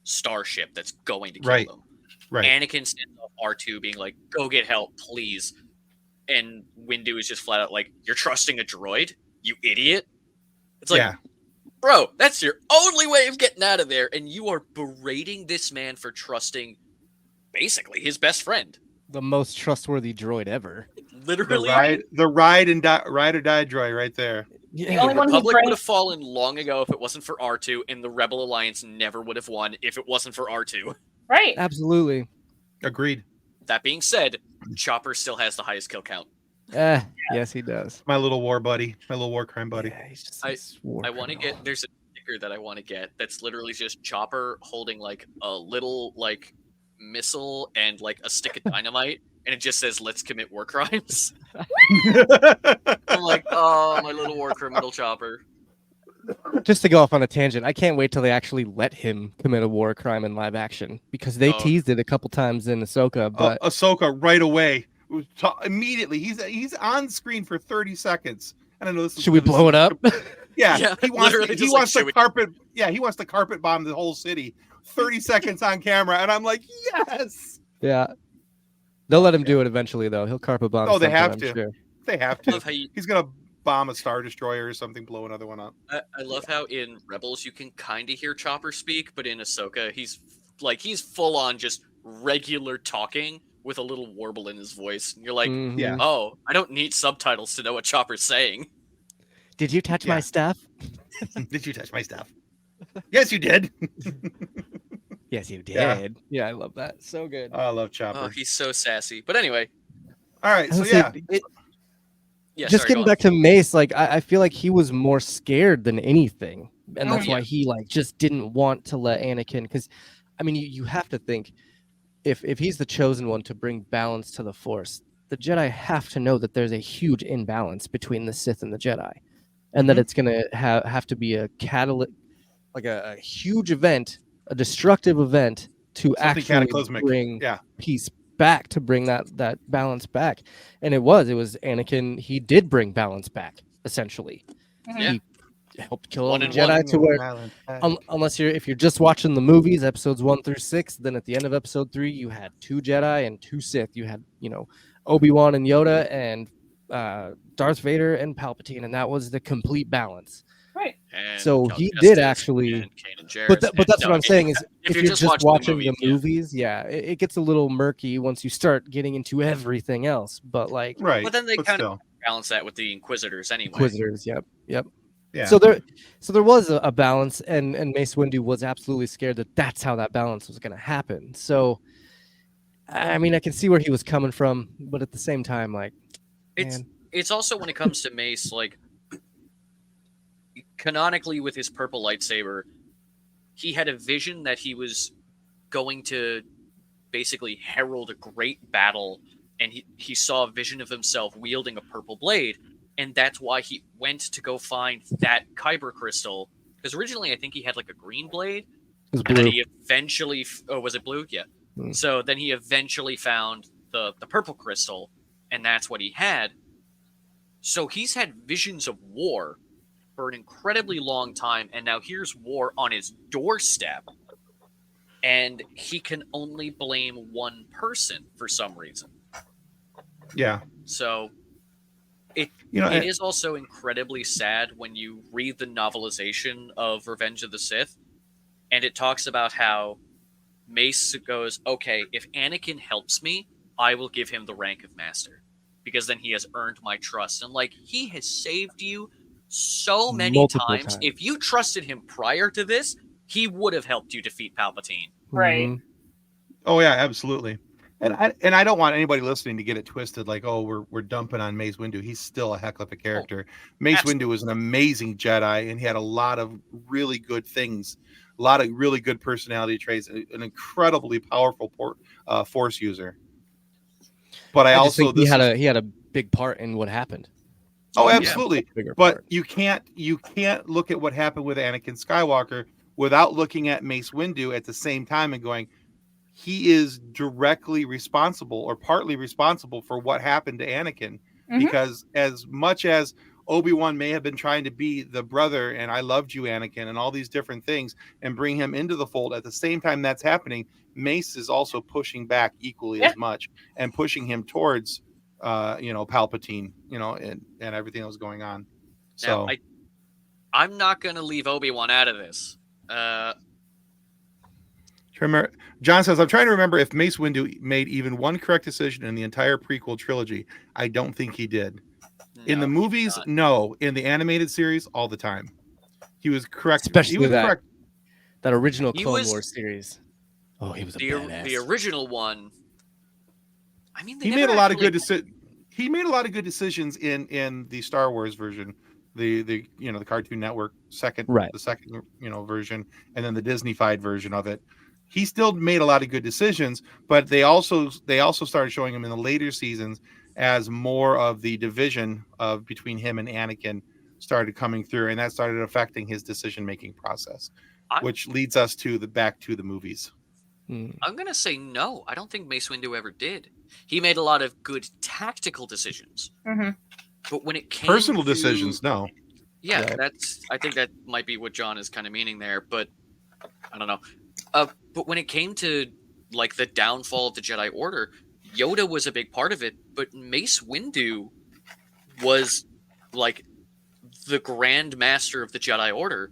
starship that's going to kill them. Right. Anakin stands off R2 being like, "Go get help, please." And Windu is just flat out like, "You're trusting a droid? You idiot." It's like, bro, that's your only way of getting out of there. And you are berating this man for trusting basically his best friend. The most trustworthy droid ever. Literally. The ride or die droid right there. Yeah. The Republic would have fallen long ago if it wasn't for R2, and the Rebel Alliance never would have won if it wasn't for R2. Right. Absolutely. Agreed. That being said, Chopper still has the highest kill count. Yes, he does. My little war buddy, my little war crime buddy. Yeah, I want to get. There's a sticker that I want to get that's literally just Chopper holding a little missile and a stick of dynamite, and it just says "Let's commit war crimes." I'm like, oh, my little war criminal Chopper. Just to go off on a tangent, I can't wait till they actually let him commit a war crime in live action, because they teased it a couple times in Ahsoka. But Ahsoka right away, immediately, he's on screen for 30 seconds. I don't know. Should we blow it up? Yeah, he wants to carpet. Yeah, he wants to carpet bomb the whole city. 30 seconds on camera, and I'm like, yes. Yeah, they'll let him do it eventually, though. He'll carpet bomb. Oh, they have I'm to. Sure. They have to. He's gonna bomb a Star Destroyer or something, blow another one up. I love how in Rebels you can kind of hear Chopper speak, but in Ahsoka he's full on just regular talking with a little warble in his voice. And you're like, oh, I don't need subtitles to know what Chopper's saying. Did you touch my stuff? Did you touch my stuff? Yes, you did. Yes, you did. Yeah, I love that. So good. I love Chopper. Oh, he's so sassy. But anyway. All right, so just getting back to Mace, I feel like he was more scared than anything, and that's why he just didn't want to let Anakin. Because, I mean, you have to think, if he's the chosen one to bring balance to the Force, the Jedi have to know that there's a huge imbalance between the Sith and the Jedi, and that it's gonna have to be a catalyst, a huge event, a destructive event to actually bring peace back, to bring that balance back. And it was Anakin. He did bring balance back, essentially. Yeah. He helped kill all the Jedi to where, unless if you're just watching the movies, episodes 1 through 6, then at the end of episode 3, you had 2 Jedi and 2 Sith. You had, Obi-Wan and Yoda, and Darth Vader and Palpatine, and that was the complete balance. Right. And So Cal he did Kestis actually. and Kane and Jarrus. But that's No, what I'm saying is if you're just watching the yeah. movies, it gets a little murky once you start getting into everything else. But like Right. But then they kind still. of balance that with the Inquisitors anyway. Inquisitors, yep. Yeah. So there was a balance, and Mace Windu was absolutely scared that that's how that balance was going to happen. So, I mean, I can see where he was coming from, but at the same time, like, It's also when it comes to Mace, like, canonically with his purple lightsaber, he had a vision that he was going to basically herald a great battle, and he saw a vision of himself wielding a purple blade, and that's why he went to go find that Kyber crystal, because originally I think he had like a green blade, it was and then blue. he eventually was it blue? Yeah. Mm. So then he eventually found the purple crystal, and that's what he had. So he's had visions of war for an incredibly long time, and now here's war on his doorstep, and he can only blame one person for some reason. Yeah. So it is also incredibly sad when you read the novelization of Revenge of the Sith, and it talks about how Mace goes, okay, if Anakin helps me, I will give him the rank of master, because then he has earned my trust. And like, he has saved you so many Multiple times. If you trusted him prior to this, he would have helped you defeat Palpatine. Right. Mhm. Oh yeah, absolutely. And I don't want anybody listening to get it twisted, like, oh, we're dumping on Mace Windu. He's still a heck of a character. Mace absolutely. Windu was an amazing Jedi, and he had a lot of really good things, a lot of really good personality traits, an incredibly powerful Force user. But I just also think he had a big part in what happened. Oh, Yeah. absolutely. Bigger But part. you can't look at what happened with Anakin Skywalker without looking at Mace Windu at the same time and going, he is directly responsible or partly responsible for what happened to Anakin. Mhm. Because as much as Obi-Wan may have been trying to be the brother and I loved you, Anakin, and all these different things and bring him into the fold, at the same time that's happening, Mace is also pushing back equally as much and pushing him towards Palpatine, and everything that was going on. So Now, I'm not going to leave Obi-Wan out of this. John says, I'm trying to remember if Mace Windu made even one correct decision in the entire prequel trilogy. I don't think he did. In the movies, no. In the animated series, all the time. He was correct. Especially he was correct. That original Clone Wars series. Oh, he was a badass. The original one. I mean, he made a lot of good decisions in the Star Wars version, the Cartoon Network the second version, and then the Disney-fied version of it. He still made a lot of good decisions, but they also started showing him in the later seasons as more of the division of between him and Anakin started coming through, and that started affecting his decision-making process, which leads us back to the movies. I'm going to say no. I don't think Mace Windu ever did. He made a lot of good tactical decisions. Mm-hmm. But when it came personal decisions, no. Yeah, I think that might be what John is kind of meaning there, but I don't know. But when it came to like the downfall of the Jedi Order, Yoda was a big part of it, but Mace Windu was like the Grand Master of the Jedi Order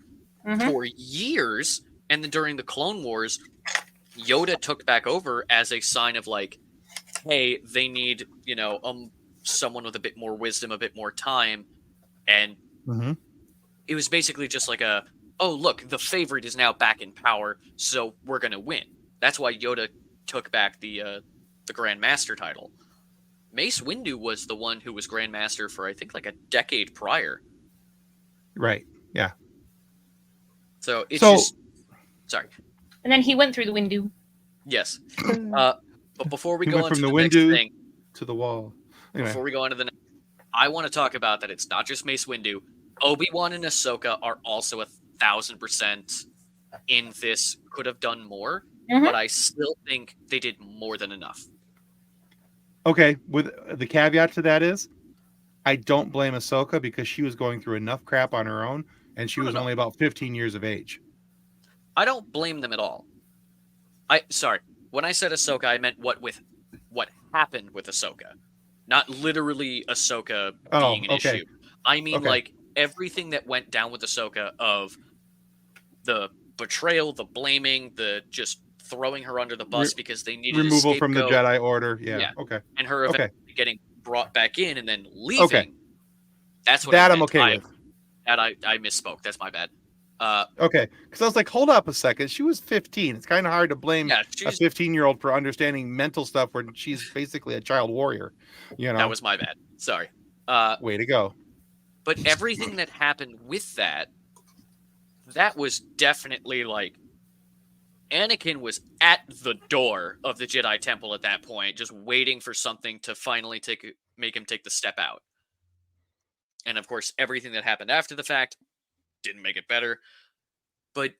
for years, and then during the Clone Wars, Yoda took back over as a sign of like, hey, they need, someone with a bit more wisdom, a bit more time. And it was basically just like oh, look, the favorite is now back in power, so we're going to win. That's why Yoda took back the Grand Master title. Mace Windu was the one who was Grand Master for, I think, like a decade prior. Right, yeah. So it's just... Sorry. And then he went through the window. Yes. But before we go on from to the next window thing... to the wall. Anyway. Before we go on to the next... I want to talk about that it's not just Mace Windu. Obi-Wan and Ahsoka are also 1,000% in this, could have done more, but I still think they did more than enough. Okay, with the caveat to that is, I don't blame Ahsoka because she was going through enough crap on her own, and she was only about 15 years of age. I don't blame them at all. Sorry, when I said Ahsoka, I meant what happened with Ahsoka, not literally Ahsoka being an issue. I mean, like everything that went down with Ahsoka of the betrayal, the blaming, the just throwing her under the bus because they needed removal a from the scapegoat, Jedi Order. Yeah. Okay. and her Okay. eventually getting brought back in and then leaving. Okay. That's what That I I'm meant. okay with. I misspoke. That's my bad. Okay, because I was like, hold up a second. She was 15. It's kind of hard to blame a 15-year-old for understanding mental stuff when she's basically a child warrior. You know, that was my bad. Sorry. Way to go. But everything that happened with that was definitely like Anakin was at the door of the Jedi Temple at that point, just waiting for something to finally make him take the step out. And of course, everything that happened after the fact didn't make it better. But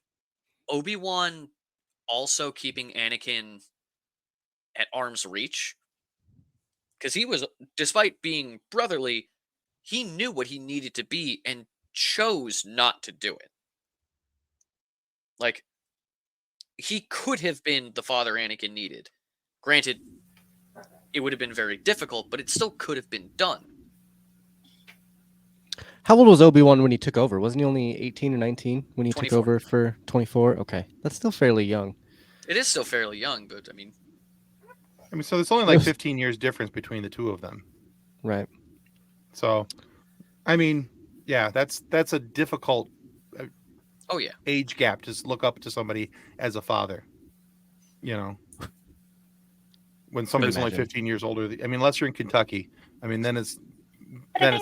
Obi-Wan also keeping Anakin at arm's reach, because he was, despite being brotherly, he knew what he needed to be and chose not to do it. Like, he could have been the father Anakin needed. Granted, it would have been very difficult, but it still could have been done. How old was Obi-Wan when he took over? Wasn't he only 18 or 19 when he 24. took over for 24? Okay, that's still fairly young. It is still fairly young, but I mean, so there's only like 15 years difference between the two of them. Right. So, I mean, yeah, that's a difficult age gap to look up to somebody as a father. You know, when somebody's only 15 years older. I mean, unless you're in Kentucky. I mean, then it's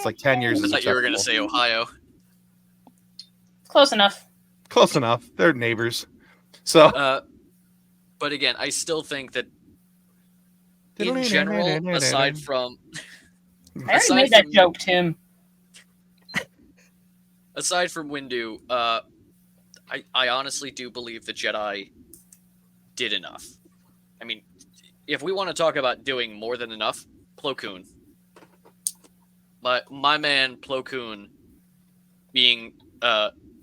like 10 years. I thought you were going to say Ohio. Close enough. Close enough. They're neighbors. So, but again, I still think that in general, aside from I already made that joke, Tim. Aside from Windu, I honestly do believe the Jedi did enough. I mean, if we want to talk about doing more than enough, Plo Koon. My man Plo Koon being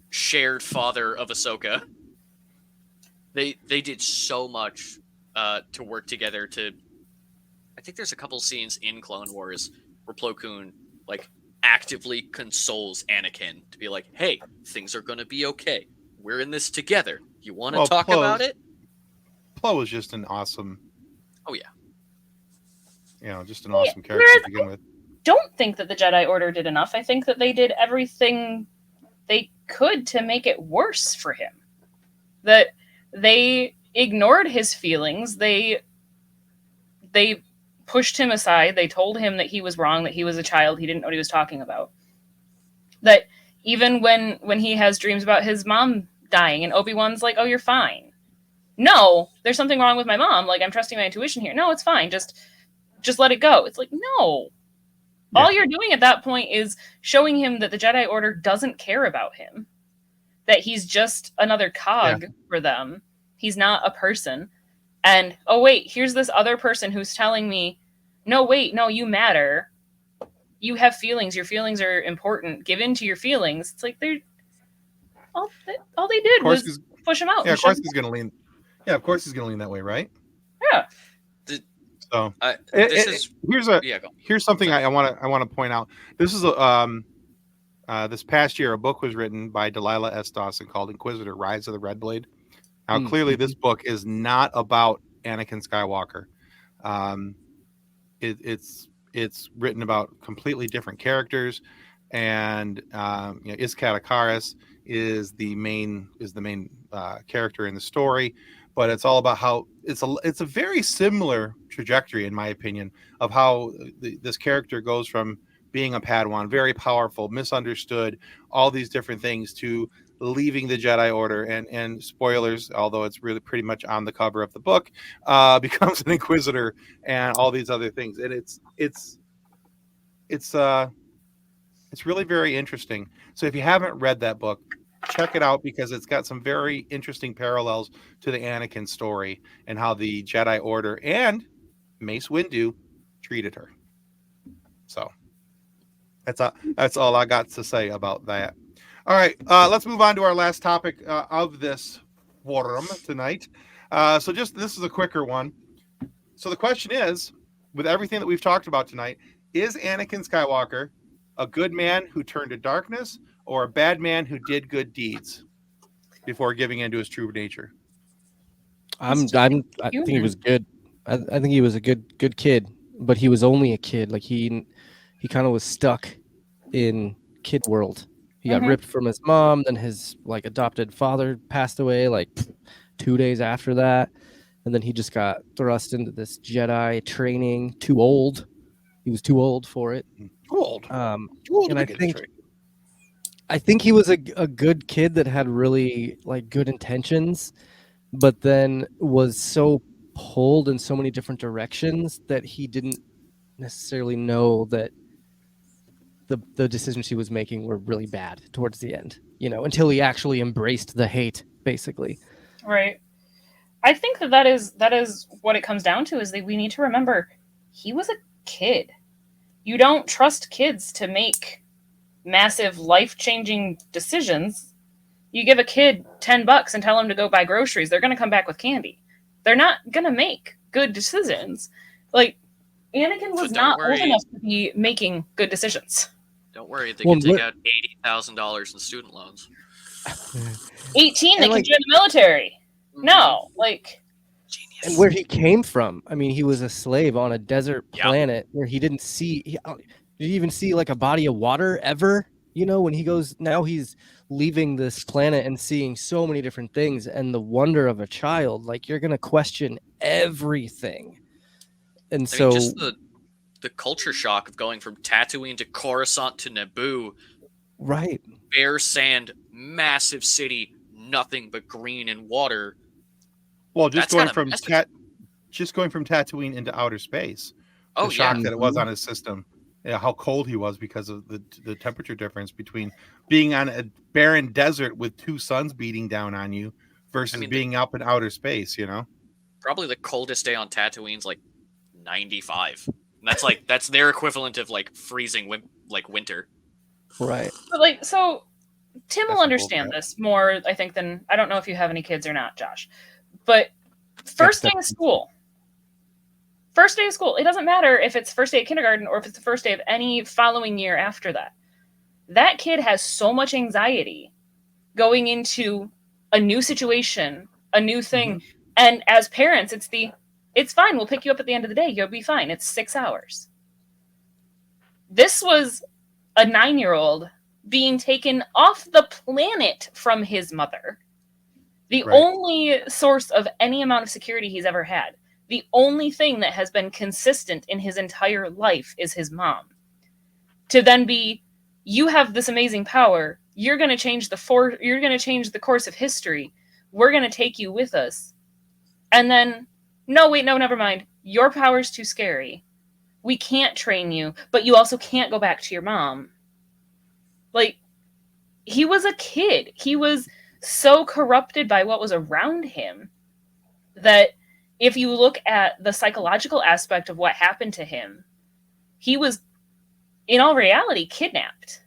shared father of Ahsoka. They did so much to work together to. I think there's a couple scenes in Clone Wars where Plo Koon like actively consoles Anakin to be like, "Hey, things are going to be okay. We're in this together. You want to talk about it?" Plo was just an awesome. Oh yeah. You know, just an awesome character to begin with. Don't think that the Jedi Order did enough. I think that they did everything they could to make it worse for him. That they ignored his feelings. They pushed him aside. They told him that he was wrong, that he was a child, he didn't know what he was talking about. That even when he has dreams about his mom dying and Obi-Wan's like, "Oh, you're fine." No, there's something wrong with my mom. Like, I'm trusting my intuition here. No, it's fine. Just let it go. It's like, no. Yeah. All you're doing at that point is showing him that the Jedi Order doesn't care about him. That he's just another cog for them. He's not a person. And, oh, wait, here's this other person who's telling me, no, wait, no, you matter. You have feelings. Your feelings are important. Give in to your feelings. It's like all they did was push him out. Yeah, of course he's going to lean. Yeah, of course he's going to lean that way, right? Yeah. So go. Here's something I want to point out. This is this past year a book was written by Delilah S. Dawson called Inquisitor: Rise of the Red Blade. Now clearly this book is not about Anakin Skywalker. It's written about completely different characters, and Iskat Akaris is the main character in the story. But it's all about how it's a very similar trajectory, in my opinion, of how this character goes from being a Padawan, very powerful, misunderstood, all these different things, to leaving the Jedi Order and spoilers, although it's really pretty much on the cover of the book, becomes an Inquisitor and all these other things. And it's really very interesting. So if you haven't read that book, check it out, because it's got some very interesting parallels to the Anakin story and how the Jedi Order and Mace Windu treated her. So that's all I got to say about that. All right, let's move on to our last topic of this forum tonight. So this is a quicker one. So the question is, with everything that we've talked about tonight, is Anakin Skywalker a good man who turned to darkness, or a bad man who did good deeds before giving in to his true nature? I think he was good. I think he was a good kid, but he was only a kid. Like he kind of was stuck in kid world. He got ripped from his mom, then his like adopted father passed away like 2 days after that, and then he just got thrust into this Jedi training. Too old. He was too old for it. Too old. And to I think he was a good kid that had really like good intentions, but then was so pulled in so many different directions that he didn't necessarily know that the decisions he was making were really bad towards the end, until he actually embraced the hate, basically. Right. I think that is what it comes down to, is that we need to remember he was a kid. You don't trust kids to make massive life-changing decisions. You give a kid $10 and tell them to go buy groceries, they're going to come back with candy. They're not going to make good decisions. Like, Anakin was not old enough to be making good decisions. Don't worry, they can take out $80,000 in student loans. 18, they can join the military. No, like... Genius. And where he came from. I mean, he was a slave on a desert planet where he didn't see... did he even see like a body of water ever? When he goes... Now he's leaving this planet and seeing so many different things, and the wonder of a child. Like, you're going to question everything. And I mean, just the culture shock of going from Tatooine to Coruscant to Naboo. Right. Bare sand, massive city, nothing but green and water. Well, just going from Tatooine into outer space. The shock that it was on his system. Yeah, how cold he was because of the temperature difference between being on a barren desert with two suns beating down on you versus being up in outer space, Probably the coldest day on Tatooine's like 95. And that's their equivalent of like freezing winter. Right. But so Tim will understand this more, I think, than... I don't know if you have any kids or not, Josh. But first day of school, it doesn't matter if it's first day of kindergarten or if it's the first day of any following year after that. That kid has so much anxiety going into a new situation, a new thing. Mm-hmm. And as parents, it's fine. We'll pick you up at the end of the day. You'll be fine. It's 6 hours. This was a 9-year-old being taken off the planet from his mother. The only source of any amount of security he's ever had. The only thing that has been consistent in his entire life is his mom. To then be, you have this amazing power. You're going to change you're going to change the course of history. We're going to take you with us. And then, no, never mind. Your power's too scary. We can't train you, but you also can't go back to your mom. Like, he was a kid. He was so corrupted by what was around him that if you look at the psychological aspect of what happened to him, he was, in all reality, kidnapped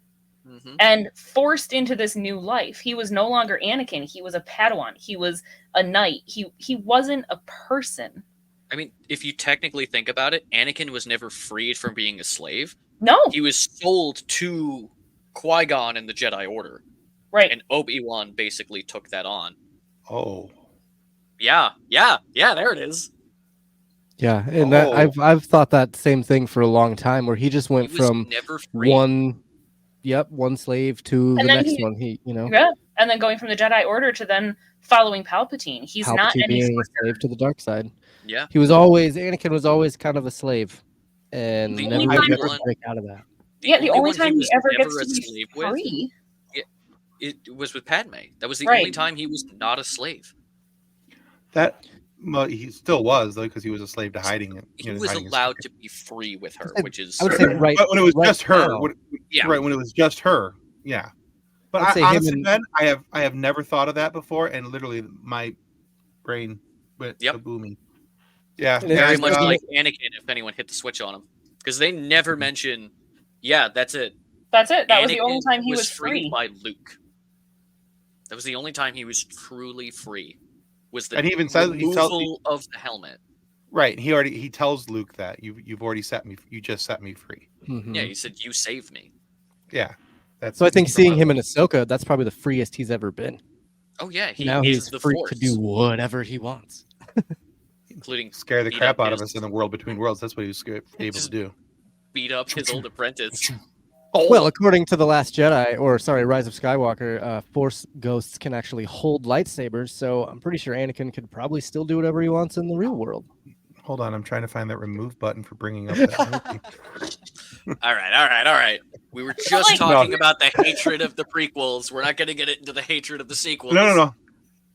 and forced into this new life. He was no longer Anakin. He was a Padawan. He was a knight. He wasn't a person. I mean, if you technically think about it, Anakin was never freed from being a slave. No. He was sold to Qui-Gon and the Jedi Order. Right. And Obi-Wan basically took that on. Oh. Yeah, there it is. Yeah, and I've thought that same thing for a long time, where he just went from one slave to the next one. Yeah, and then going from the Jedi Order to then following Palpatine. He's not any being a slave to the dark side. Yeah, Anakin was always kind of a slave, and never break out of that. Yeah, the only time he ever gets to be free. It was with Padme. That was the only time he was not a slave. He still was, though, because he was a slave to hiding it. He was allowed to be free with her, which is... I would say right. But when it was just her. Right, when it was just her. Yeah. But honestly, Ben, I have never thought of that before, and literally my brain went booming. Yeah. Very much like Anakin if anyone hit the switch on him. Because they never mention, that's it. That's it. That Anakin was the only time he was free by Luke. That was the only time he was truly free. Was the and he even says removal of the helmet. Right. He tells Luke that you just set me free. Mm-hmm. Yeah, he said, you saved me. Yeah. So I think seeing him in Ahsoka, that's probably the freest he's ever been. Oh yeah, he Now is he's the free Force, to do whatever he wants. including scare the beat crap up out of his- us in the world between worlds. That's what he was able to Just- do. beat up his old apprentice. Well, according to The Last Jedi, or sorry, Rise of Skywalker, Force ghosts can actually hold lightsabers, so I'm pretty sure Anakin could probably still do whatever he wants in the real world. Hold on, I'm trying to find that remove button for bringing up that movie. All right. We were just talking about the hatred of the prequels. We're not going to get into the hatred of the sequels. No.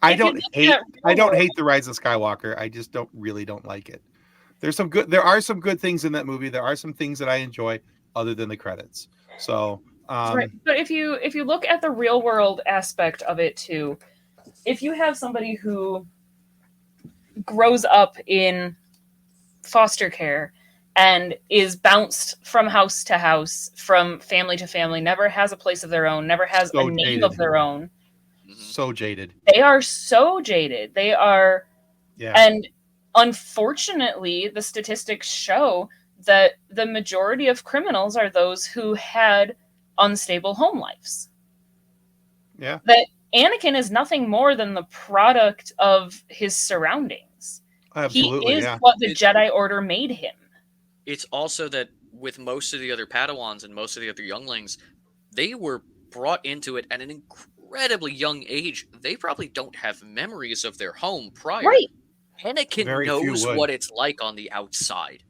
I If you don't look hate. at I don't real hate the Rise of Skywalker. I just don't like it. There are some good things in that movie. There are some things that I enjoy other than the credits. So, right. But if you look at the real world aspect of it too, if you have somebody who grows up in foster care and is bounced from house to house, from family to family, never has a place of their own, never has So a name jaded. of their own, so jaded. they are so jaded. They are, Yeah. and unfortunately, the statistics show that the majority of criminals are those who had unstable home lives. Yeah. That Anakin is nothing more than the product of his surroundings. Absolutely. He is Yeah. what the Jedi Order made him. It's also that with most of the other Padawans and most of the other younglings, they were brought into it at an incredibly young age. They probably don't have memories of their home prior. Right. Anakin Very few knows would. what it's like on the outside.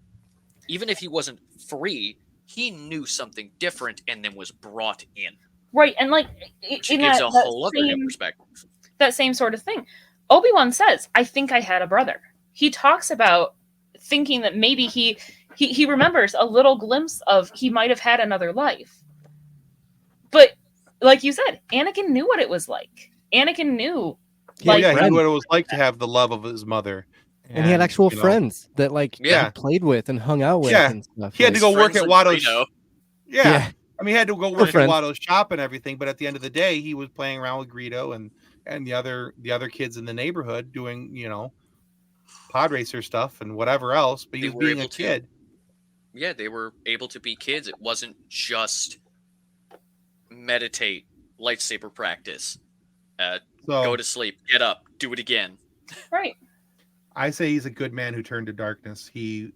Even if he wasn't free, he knew something different and then was brought in. Right. And like Which in gives that, a that whole other same, perspective. that same sort of thing. Obi-Wan says, I think I had a brother. He talks about thinking that maybe he remembers a little glimpse of he might have had another life. But like you said, Anakin knew what it was like. Anakin knew. He knew friends. what it was like to have the love of his mother. And he had actual you know, friends that Yeah. he played with and hung out with Yeah. and stuff. He had to His go work friends at in Watto's. Greedo. Yeah. I mean, he had to go work at friends. Watto's shop and everything, but at the end of the day, he was playing around with Greedo and the other kids in the neighborhood doing, pod racer stuff and whatever else. But he They was were being a able to. kid. Yeah, they were able to be kids. It wasn't just meditate, lightsaber practice, So go to sleep, get up, do it again. Right. I say he's a good man who turned to darkness. I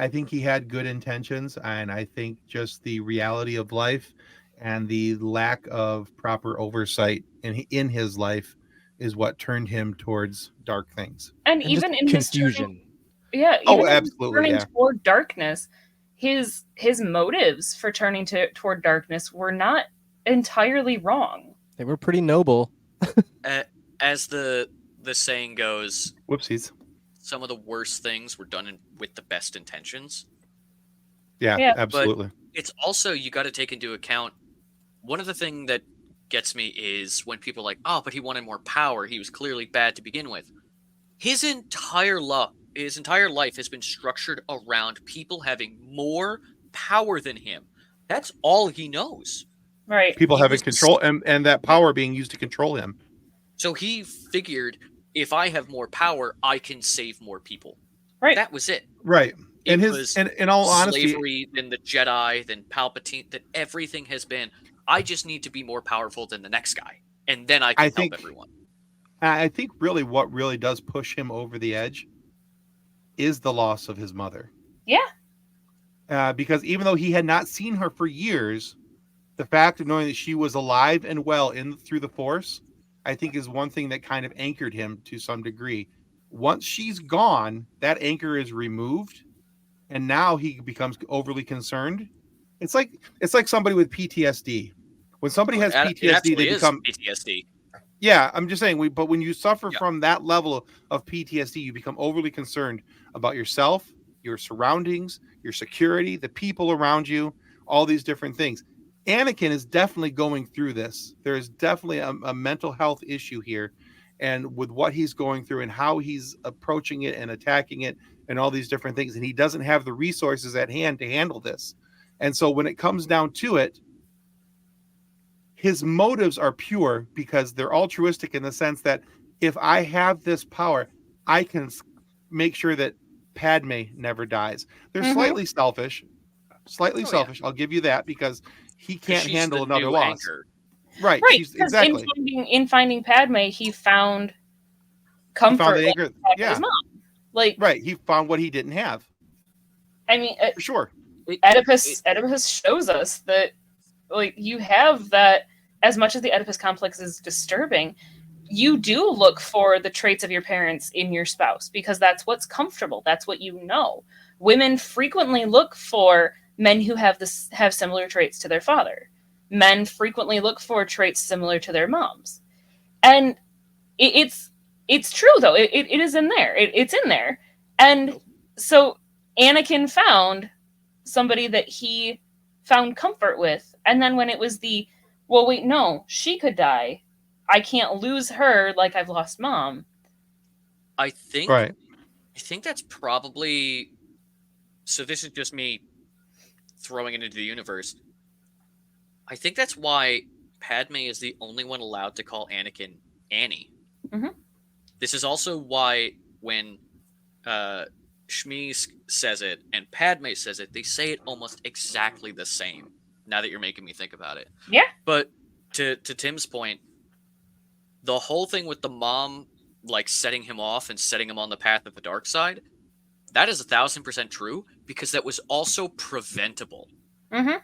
think he had good intentions, and I think just the reality of life and the lack of proper oversight in his life is what turned him towards dark things. And And even just in his confusion. Yeah, Oh, even in absolutely, turning yeah. toward darkness, his motives for turning toward darkness were not entirely wrong. They were pretty noble. As the saying goes, Whoopsies. some of the worst things were done with the best intentions. Yeah, Yeah. absolutely. It's also, you got to take into account, one of the things that gets me is when people are like, oh, but he wanted more power. He was clearly bad to begin with. His entire life has been structured around people having more power than him. That's all he knows. Right. People He having was- control and that power being used to control him. So he figured, if I have more power, I can save more people. Right. That was it. Right. It And was in all honesty, slavery, then the Jedi, then Palpatine, that everything has been, I just need to be more powerful than the next guy. And then I can help everyone. I think really what really does push him over the edge is the loss of his mother. Yeah. Because even though he had not seen her for years, the fact of knowing that she was alive and well through the Force, I think is one thing that kind of anchored him to some degree. Once she's gone, that anchor is removed, and now he becomes overly concerned. It's like somebody with PTSD. When somebody has It PTSD, actually they is become PTSD. Yeah, I'm just saying. But when you suffer Yeah. from that level of PTSD, you become overly concerned about yourself, your surroundings, your security, the people around you, all these different things. Anakin is definitely going through this. There is definitely a mental health issue here, and with what he's going through and how he's approaching it and attacking it and all these different things, and he doesn't have the resources at hand to handle this. And so when it comes down to it, his motives are pure because they're altruistic in the sense that if I have this power, I can make sure that Padme never dies. They're Mhm. slightly selfish. Slightly Oh, yeah. selfish. I'll give you that, because he 'Cause can't she's handle the another new loss. anchor. Right. Right. She's Because exactly. in finding Padme, he found He comfort found the in anchor. the fact of Yeah. his mom. Like, Right. He found what he didn't have. I mean, For sure. Oedipus shows us that, like, you have that. As much as the Oedipus complex is disturbing, you do look for the traits of your parents in your spouse, because that's what's comfortable. That's what you know. Women frequently look for men who have similar traits to their father. Men frequently look for traits similar to their moms, and it's true though. It is in there. It's in there, and so Anakin found somebody that he found comfort with, and then when it was well, wait, no, she could die. I can't lose her like I've lost mom. I think Right. that's probably, so this is just me throwing it into the universe. I think that's why Padme is the only one allowed to call Anakin Annie. Mhm. This is also why when Shmi says it and Padme says it, they say it almost exactly the same. Now that you're making me think about it. Yeah. But to Tim's point, the whole thing with the mom, like, setting him off and setting him on the path of the dark side, that is 1,000% true, because that was also preventable. Mm-hmm.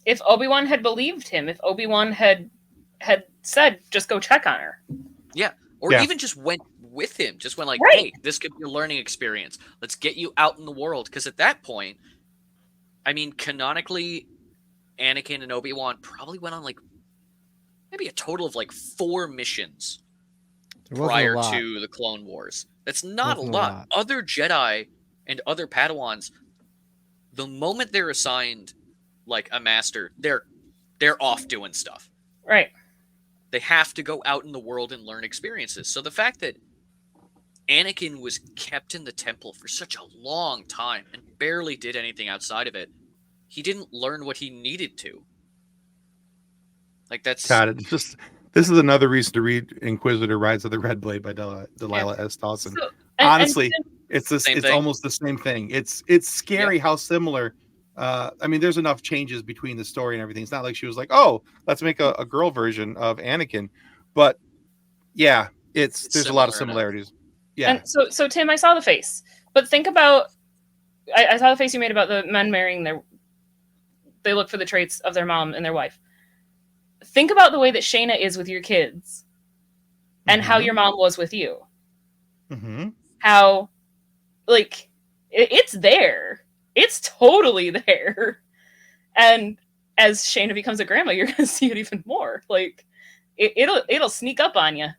If Obi-Wan had believed him, if Obi-Wan had said, just go check on her. Yeah. Or even just went with him, just went like, Right. hey, this could be a learning experience. Let's get you out in the world. Because at that point, I mean, canonically, Anakin and Obi-Wan probably went on, like, maybe a total of, like, 4 missions prior to the Clone Wars. That's not a lot. Other Jedi and other Padawans, the moment they're assigned, like, a master, they're off doing stuff. Right. They have to go out in the world and learn experiences. So the fact that Anakin was kept in the temple for such a long time and barely did anything outside of it, he didn't learn what he needed to. Like, that's... God, it's just... This is another reason to read Inquisitor Rise of the Red Blade by Delilah S. Dawson. So, Honestly, it's thing. almost the same thing. It's scary how similar. I mean, there's enough changes between the story and everything. It's not like she was like, "Oh, let's make a girl version of Anakin," but yeah, there's a lot of similarities. Yeah. And so Tim, I saw the face, but think about, I saw the face you made about the men marrying they look for the traits of their mom and their wife. Think about the way that Shayna is with your kids and how your mom was with you. Mm-hmm. How, like, it's there. It's totally there. And as Shayna becomes a grandma, you're going to see it even more. Like, it'll sneak up on you.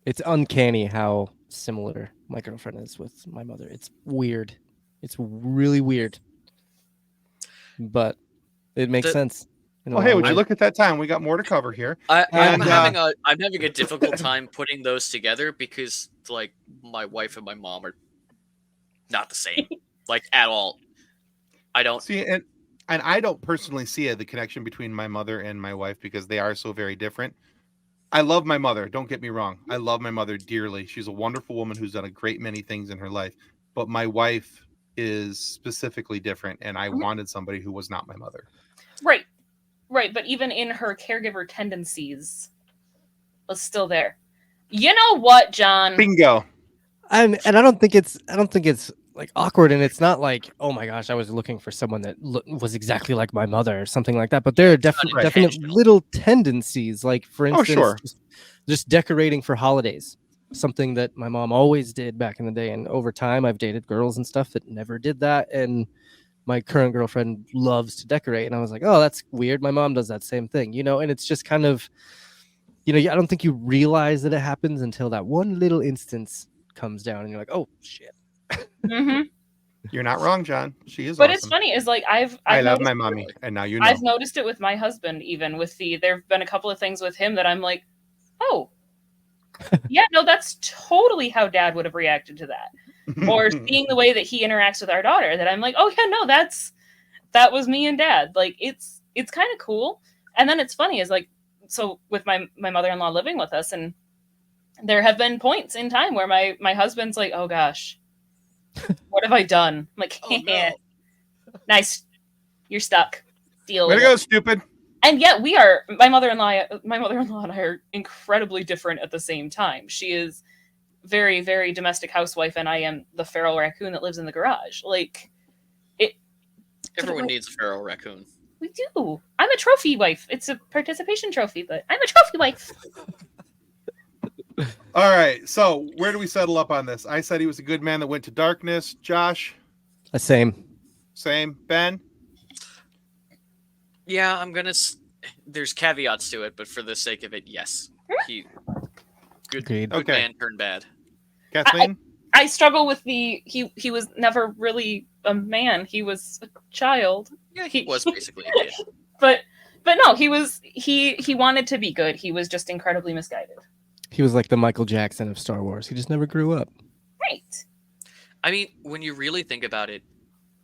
It's uncanny how similar my girlfriend is with my mother. It's weird. It's really weird. But it makes sense. Well, hey, would you look at that time? We got more to cover here. I'm having a difficult time putting those together because, like, my wife and my mom are not the same, like, at all. I don't see, and I don't personally see the connection between my mother and my wife because they are so very different. I love my mother. Don't get me wrong. I love my mother dearly. She's a wonderful woman who's done a great many things in her life. But my wife is specifically different, and I wanted somebody who was not my mother. Right, but even in her caregiver tendencies, was still there. You know what, John? Bingo. And I don't think it's like awkward, and it's not like, oh my gosh, I was looking for someone that was exactly like my mother or something like that. But there are definite little tendencies, like, for instance, just decorating for holidays, something that my mom always did back in the day. And over time, I've dated girls and stuff that never did that, and my current girlfriend loves to decorate. And I was like, oh, that's weird. My mom does that same thing, you know? And it's just kind of, you know, I don't think you realize that it happens until that one little instance comes down and you're like, oh, shit. Mm-hmm. You're not wrong, John. She is But awesome. It's funny, is like, I love my mommy, and now you know. I've noticed it with my husband, even with there've been a couple of things with him that I'm like, oh, yeah, no, that's totally how Dad would have reacted to that. Or seeing the way that he interacts with our daughter, that I'm like, oh yeah, no, that was me and Dad. Like, it's kind of cool. And then it's funny is like, so with my mother-in-law living with us, and there have been points in time where my husband's like, oh gosh, what have I done? I'm like, oh, no. Nice. You're stuck. Deal Way with to it. go, stupid. And yet we are. My mother-in-law and I are incredibly different at the same time. She is very, very domestic housewife, and I am the feral raccoon that lives in the garage. Like it. Everyone needs a feral raccoon. We do. I'm a trophy wife. It's a participation trophy, but I'm a trophy wife. All right. So where do we settle up on this? I said he was a good man that went to darkness. Josh, Same. same. Ben, Yeah, I'm gonna. There's caveats to it, but for the sake of it, yes, he good. Agreed. Good Okay. man turned bad. Kathleen. I struggle with the he was never really a man. He was a child. Yeah, he was basically a kid. But no, he wanted to be good. He was just incredibly misguided. He was like the Michael Jackson of Star Wars. He just never grew up. Right. I mean, when you really think about it,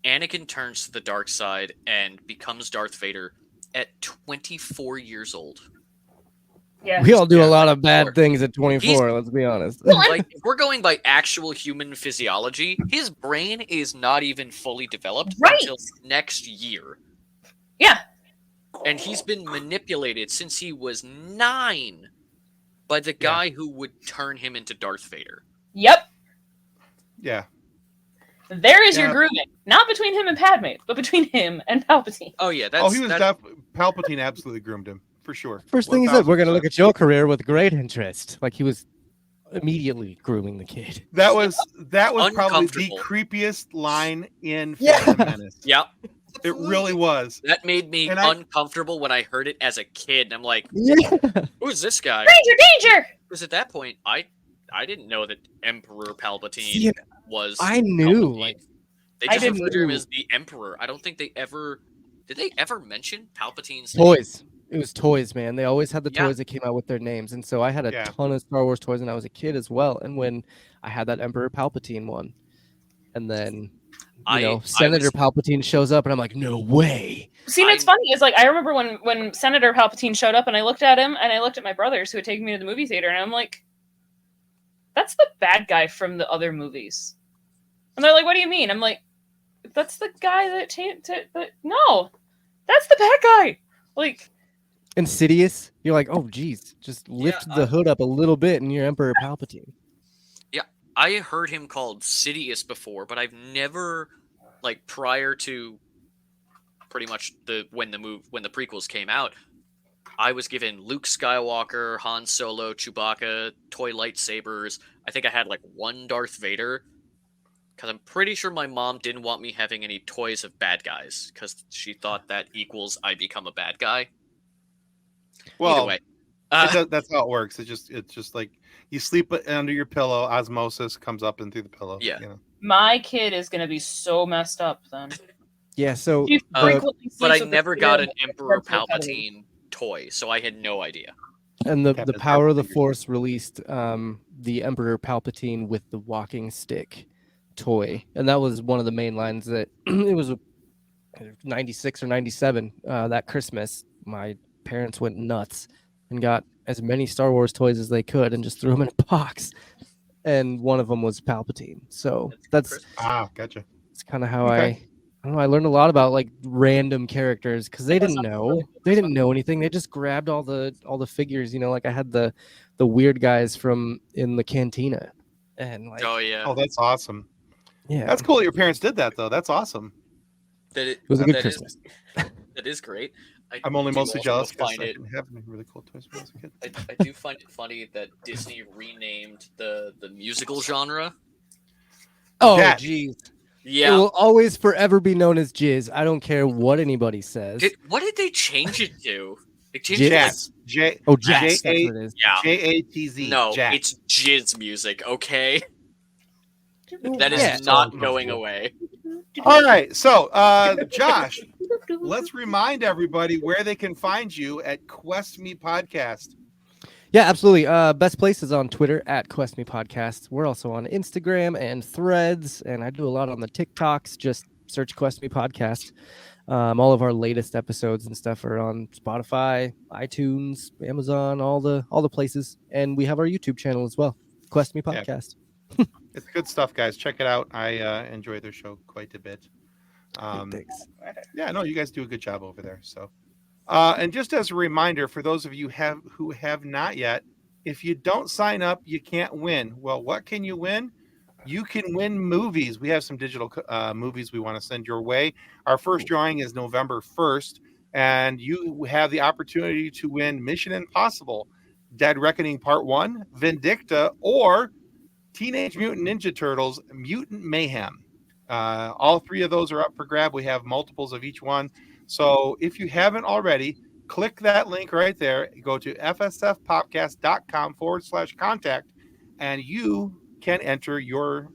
Anakin turns to the dark side and becomes Darth Vader at 24 years old. Yeah. We all do Yeah, a lot like of bad 24. things at 24, let's be honest. Like, if we're going by actual human physiology, his brain is not even fully developed Right. until next year. Yeah. And he's been manipulated since he was 9 by the guy who would turn him into Darth Vader. Yep. Yeah. There is your Yeah. grooming. Not between him and Padme, but between him and Palpatine. Oh yeah, that's Oh, he was that's, Palpatine absolutely groomed him for sure. First thing he said, we're going to 1000%. look at your career with great interest. Like he was immediately grooming the kid. That was probably the Uncomfortable. creepiest line in Yeah. Phantom Menace. yeah. It really was. That made me And I- uncomfortable when I heard it as a kid. And I'm like, Yeah. who's this guy? Danger, danger! Because at that point, I didn't know that Emperor Palpatine See, was. I knew, Palpatine. like, They I just didn't referred to him know. as the Emperor. I don't think they ever did. They ever mention Palpatine's Toys. It was toys, man. They always had the Yeah. toys that came out with their names. And so I had a Yeah. ton of Star Wars toys when I was a kid as well. And when I had that Emperor Palpatine one, and then I Senator was- Palpatine shows up, and I'm like, no way. See, what's funny is like I remember when Senator Palpatine showed up, and I looked at him, and I looked at my brothers who had taken me to the movie theater, and I'm like, "That's the bad guy from the other movies." And they're like, "What do you mean?" I'm like, "That's the guy that no, that's the bad guy." Like, Insidious. You're like, oh, geez, just lift the hood up a little bit, and you're Emperor Palpatine. I heard him called Sidious before, but I've never, like, prior to pretty much when the prequels came out, I was given Luke Skywalker, Han Solo, Chewbacca, toy lightsabers. I think I had like one Darth Vader, because I'm pretty sure my mom didn't want me having any toys of bad guys, because she thought that equals I become a bad guy. Either Well, way, that's how it works. It's just like you sleep under your pillow, osmosis comes up and through the pillow. Yeah. You know? my kid is gonna be so messed up then. Yeah, so She frequently but I sleeps with the never got an kid. Emperor That's so Palpatine toy, so I had no idea. and the Captain Power of the Palpatine. Force released the Emperor Palpatine with the walking stick toy, and that was one of the main lines that it was 96 or 97 that Christmas. My parents went nuts and got as many Star Wars toys as they could and just threw them in a box, and one of them was Palpatine. So that's Gotcha. kind of how Okay. I don't know. I learned a lot about like random characters because they didn't know. They didn't know anything. They just grabbed all the figures. Like I had the weird guys from in the cantina, and like Oh yeah, Oh, that's awesome. yeah, That's cool that your parents did that though. That's awesome. it was a good that is- Christmas. that is great. I'm only do mostly also jealous because Find I it, didn't have any really cool toys when I was a kid. I do find it funny that Disney renamed the musical genre. Oh That- geez, it Yeah, will always forever be known as Jizz. I don't care what anybody says. what did they change it to? They changed it Jazz. J Oh, Jazz. That's J- what it is. yeah. J-A-T-Z. No, Jack. it's jizz music. Okay, that is Yeah. not going away. All right. So, Josh, let's remind everybody where they can find you at Quest Me Podcast. Yeah, absolutely. Best place is on Twitter at Quest Me Podcast. We're also on Instagram and Threads, and I do a lot on the TikToks. Just search Quest Me Podcast. All of our latest episodes and stuff are on Spotify, iTunes, Amazon, all the places, and we have our YouTube channel as well, Quest Me Yeah. Podcast. It's good stuff, guys. Check it out. I enjoy their show quite a bit. Thanks. Yeah, no, you guys do a good job over there. So, and just as a reminder for those of you who have not yet, if you don't sign up, you can't win. Well, what can you win? You can win movies. We have some digital movies we want to send your way. Our first drawing is November 1st, and you have the opportunity to win Mission Impossible, Dead Reckoning Part 1, Vindicta, or Teenage Mutant Ninja Turtles, Mutant Mayhem. All three of those are up for grab. We have multiples of each one. So if you haven't already, click that link right there. Go to fsfpopcast.com/contact, and you can enter your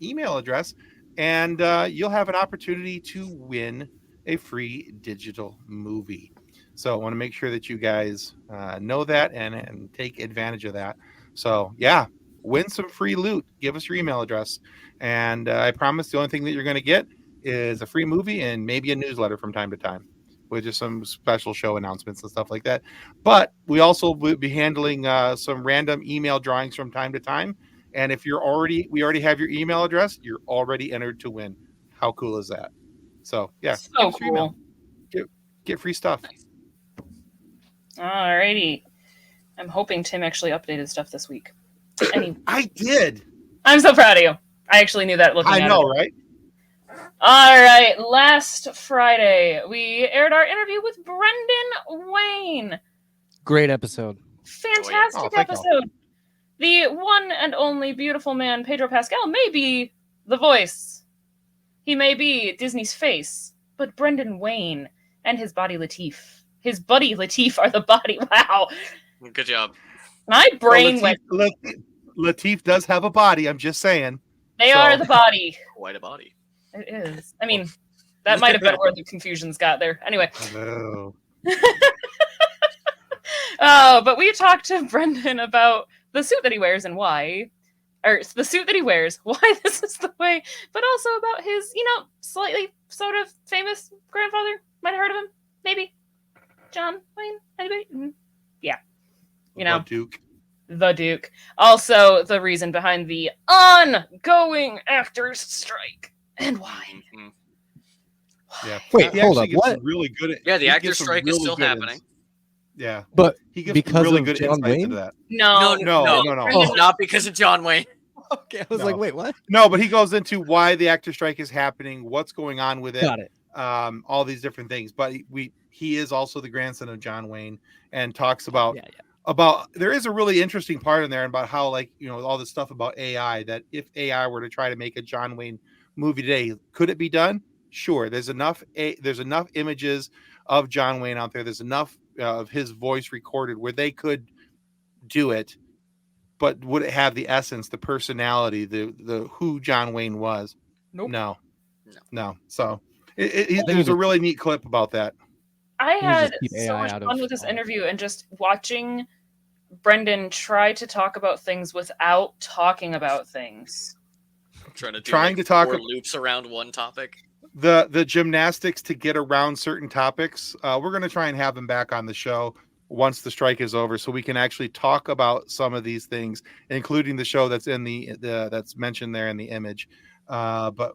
email address, and you'll have an opportunity to win a free digital movie. So I want to make sure that you guys know that and take advantage of that. So yeah, win some free loot. Give us your email address, and I promise the only thing that you're going to get is a free movie and maybe a newsletter from time to time with just some special show announcements and stuff like that. But we also will be handling some random email drawings from time to time. And if we already have your email address, you're already entered to win. How cool is that? So yeah, So cool. Get free stuff. Alrighty. I'm hoping Tim actually updated stuff this week. Anyway, I did. I'm so proud of you. I actually knew that looking at it. I know, right? All right. Last Friday, we aired our interview with Brendan Wayne. Great episode. Fantastic Oh, thank you. episode. The one and only beautiful man, Pedro Pascal, may be the voice. He may be Disney's face, but Brendan Wayne and his buddy Lateef are the body. Wow. Good job. My brain went. Lateef does have a body. I'm just saying. They are the body. Quite a body. It is. I mean, that might have been where the confusions got there. Anyway. Oh. But we talked to Brendan about the suit that he wears and why. Or the suit that he wears, why this is the way, but also about his, slightly sort of famous grandfather. Might have heard of him. Maybe. John Wayne? Anybody? Yeah. The Duke. Also, the reason behind the ongoing actors' strike. And why? Mm-hmm. Yeah. Wait, He hold actually up. gets What? really good at. Yeah, the he actor gets some strike is really still good happening. Yeah. But He gives because really of good John insights Wayne? into that. No. No. Not because of John Wayne. Okay, I was No. like, wait, what? No, but he goes into why the actor strike is happening, what's going on with it, Got it. all these different things. But he is also the grandson of John Wayne, and talks about there is a really interesting part in there about how, like, all this stuff about AI, that if AI were to try to make a John Wayne movie today, could it be done? Sure. There's enough images of John Wayne out there. There's enough of his voice recorded where they could do it. But would it have the essence, the personality, the who John Wayne was? Nope. No. So there's a really neat clip about that. I had just keep so AI much out fun of with this all. interview and just watching Brendan try to talk about things without talking about things. Trying to talk four loops around one topic. The gymnastics to get around certain topics. We're going to try and have him back on the show once the strike is over, so we can actually talk about some of these things, including the show that's in the that's mentioned there in the image. But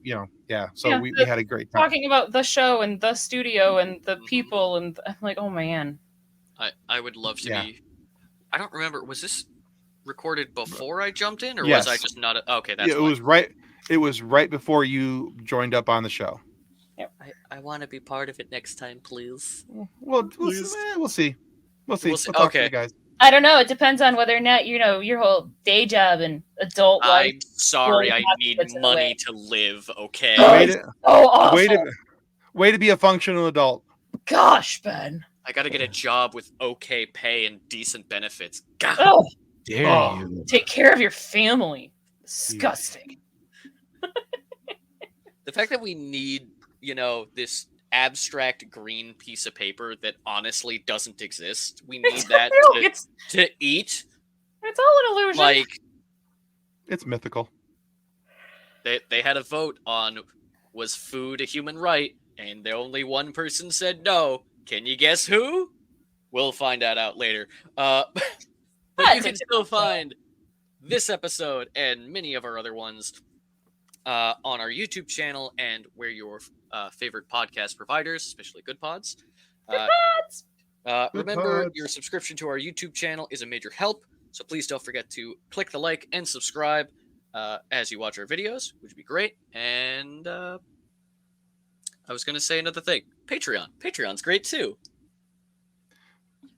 so we had a great time talking about the show and the studio and the people, and I'm like, oh man. I would love to be. I don't remember. Was this recorded before I jumped in, or Yes. was I just not? Okay, that's it was right. It was right before you joined up on the show. I want to be part of it next time, please. Well, we'll see. We'll see. We'll talk to you guys. I don't know. It depends on whether or not your whole day job and adult life. I'm sorry. I need gets in the money way. to live. Okay. Way to be a functional adult. Gosh, Ben. I got to get a job with okay pay and decent benefits. God. Oh, Dare you? take care of your family. Disgusting. The fact that we need, this abstract green piece of paper that honestly doesn't exist. We need that to eat. It's all an illusion. Like, it's mythical. They had a vote on, was food a human right? And the only one person said no. Can you guess who? We'll find that out later. But you can still find this episode and many of our other ones on our YouTube channel and where your favorite podcast providers, especially Good Pods. Remember, Pods. your subscription to our YouTube channel is a major help, so please don't forget to click the like and subscribe as you watch our videos, which would be great. And I was going to say another thing. Patreon. Patreon's great too.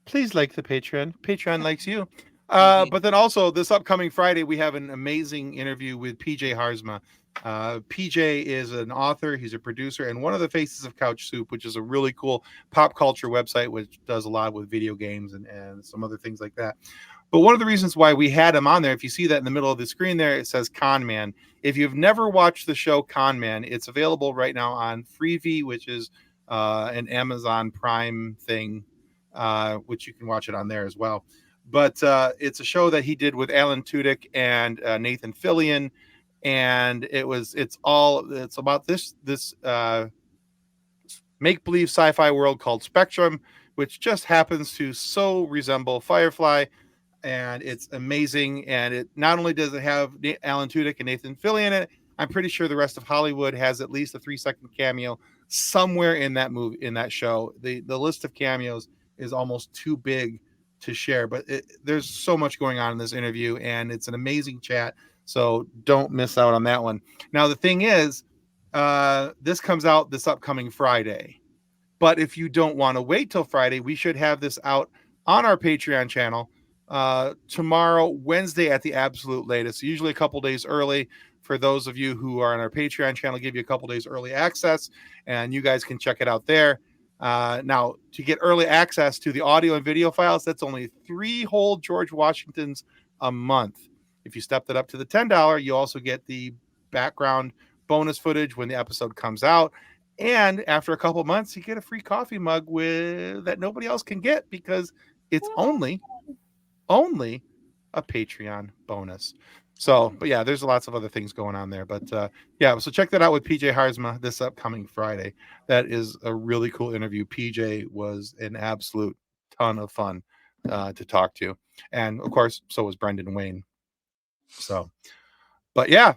Please like the Patreon. Patreon likes you. But then also this upcoming Friday, we have an amazing interview with PJ Harzma. PJ is an author, he's a producer, and one of the faces of Couch Soup, which is a really cool pop culture website which does a lot with video games and some other things like that. But one of the reasons why we had him on there, if you see that in the middle of the screen there, it says Con Man. If you've never watched the show Con Man, it's available right now on Freevee, which is an Amazon Prime thing, which you can watch it on there as well. But it's a show that he did with Alan Tudyk and Nathan Fillion, and it's about this make-believe sci-fi world called Spectrum, which just happens to so resemble Firefly, and it's amazing. And it not only does it have Alan Tudyk and Nathan Fillion in it, I'm pretty sure the rest of Hollywood has at least a 3-second cameo somewhere in that movie, in that show. The list of cameos is almost too big to share, but there's so much going on in this interview, and it's an amazing chat. So don't miss out on that one. Now, the thing is, this comes out this upcoming Friday, but if you don't want to wait till Friday, we should have this out on our Patreon channel tomorrow, Wednesday at the absolute latest, usually a couple days early. For those of you who are on our Patreon channel, give you a couple days early access, and you guys can check it out there. Now, to get early access to the audio and video files, that's only 3 whole George Washingtons a month. If you stepped it up to the $10, you also get the background bonus footage when the episode comes out. And after a couple months, you get a free coffee mug that nobody else can get because it's only a Patreon bonus. So, but yeah, there's lots of other things going on there. But yeah, so check that out with PJ Harzma this upcoming Friday. That is a really cool interview. PJ was an absolute ton of fun to talk to. And of course, so was Brendan Wayne. So, but yeah,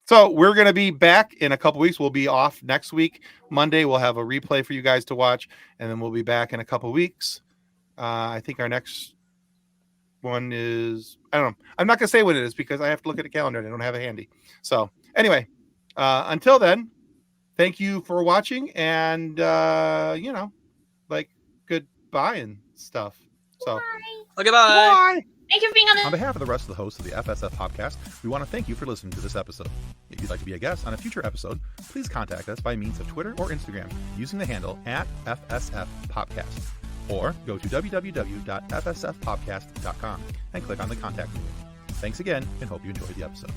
so we're going to be back in a couple weeks. We'll be off next week. Monday, we'll have a replay for you guys to watch. And then we'll be back in a couple weeks. I think our next one is, I don't know. I'm not going to say what it is because I have to look at the calendar and I don't have it handy. So anyway, until then, thank you for watching and, goodbye and stuff. So Okay, bye. Thank you for being on On behalf of the rest of the hosts of the FSF Podcast, we want to thank you for listening to this episode. If you'd like to be a guest on a future episode, please contact us by means of Twitter or Instagram using the handle @FSF Podcast, or go to www.fsfpodcast.com and click on the contact link. Thanks again, and hope you enjoyed the episode.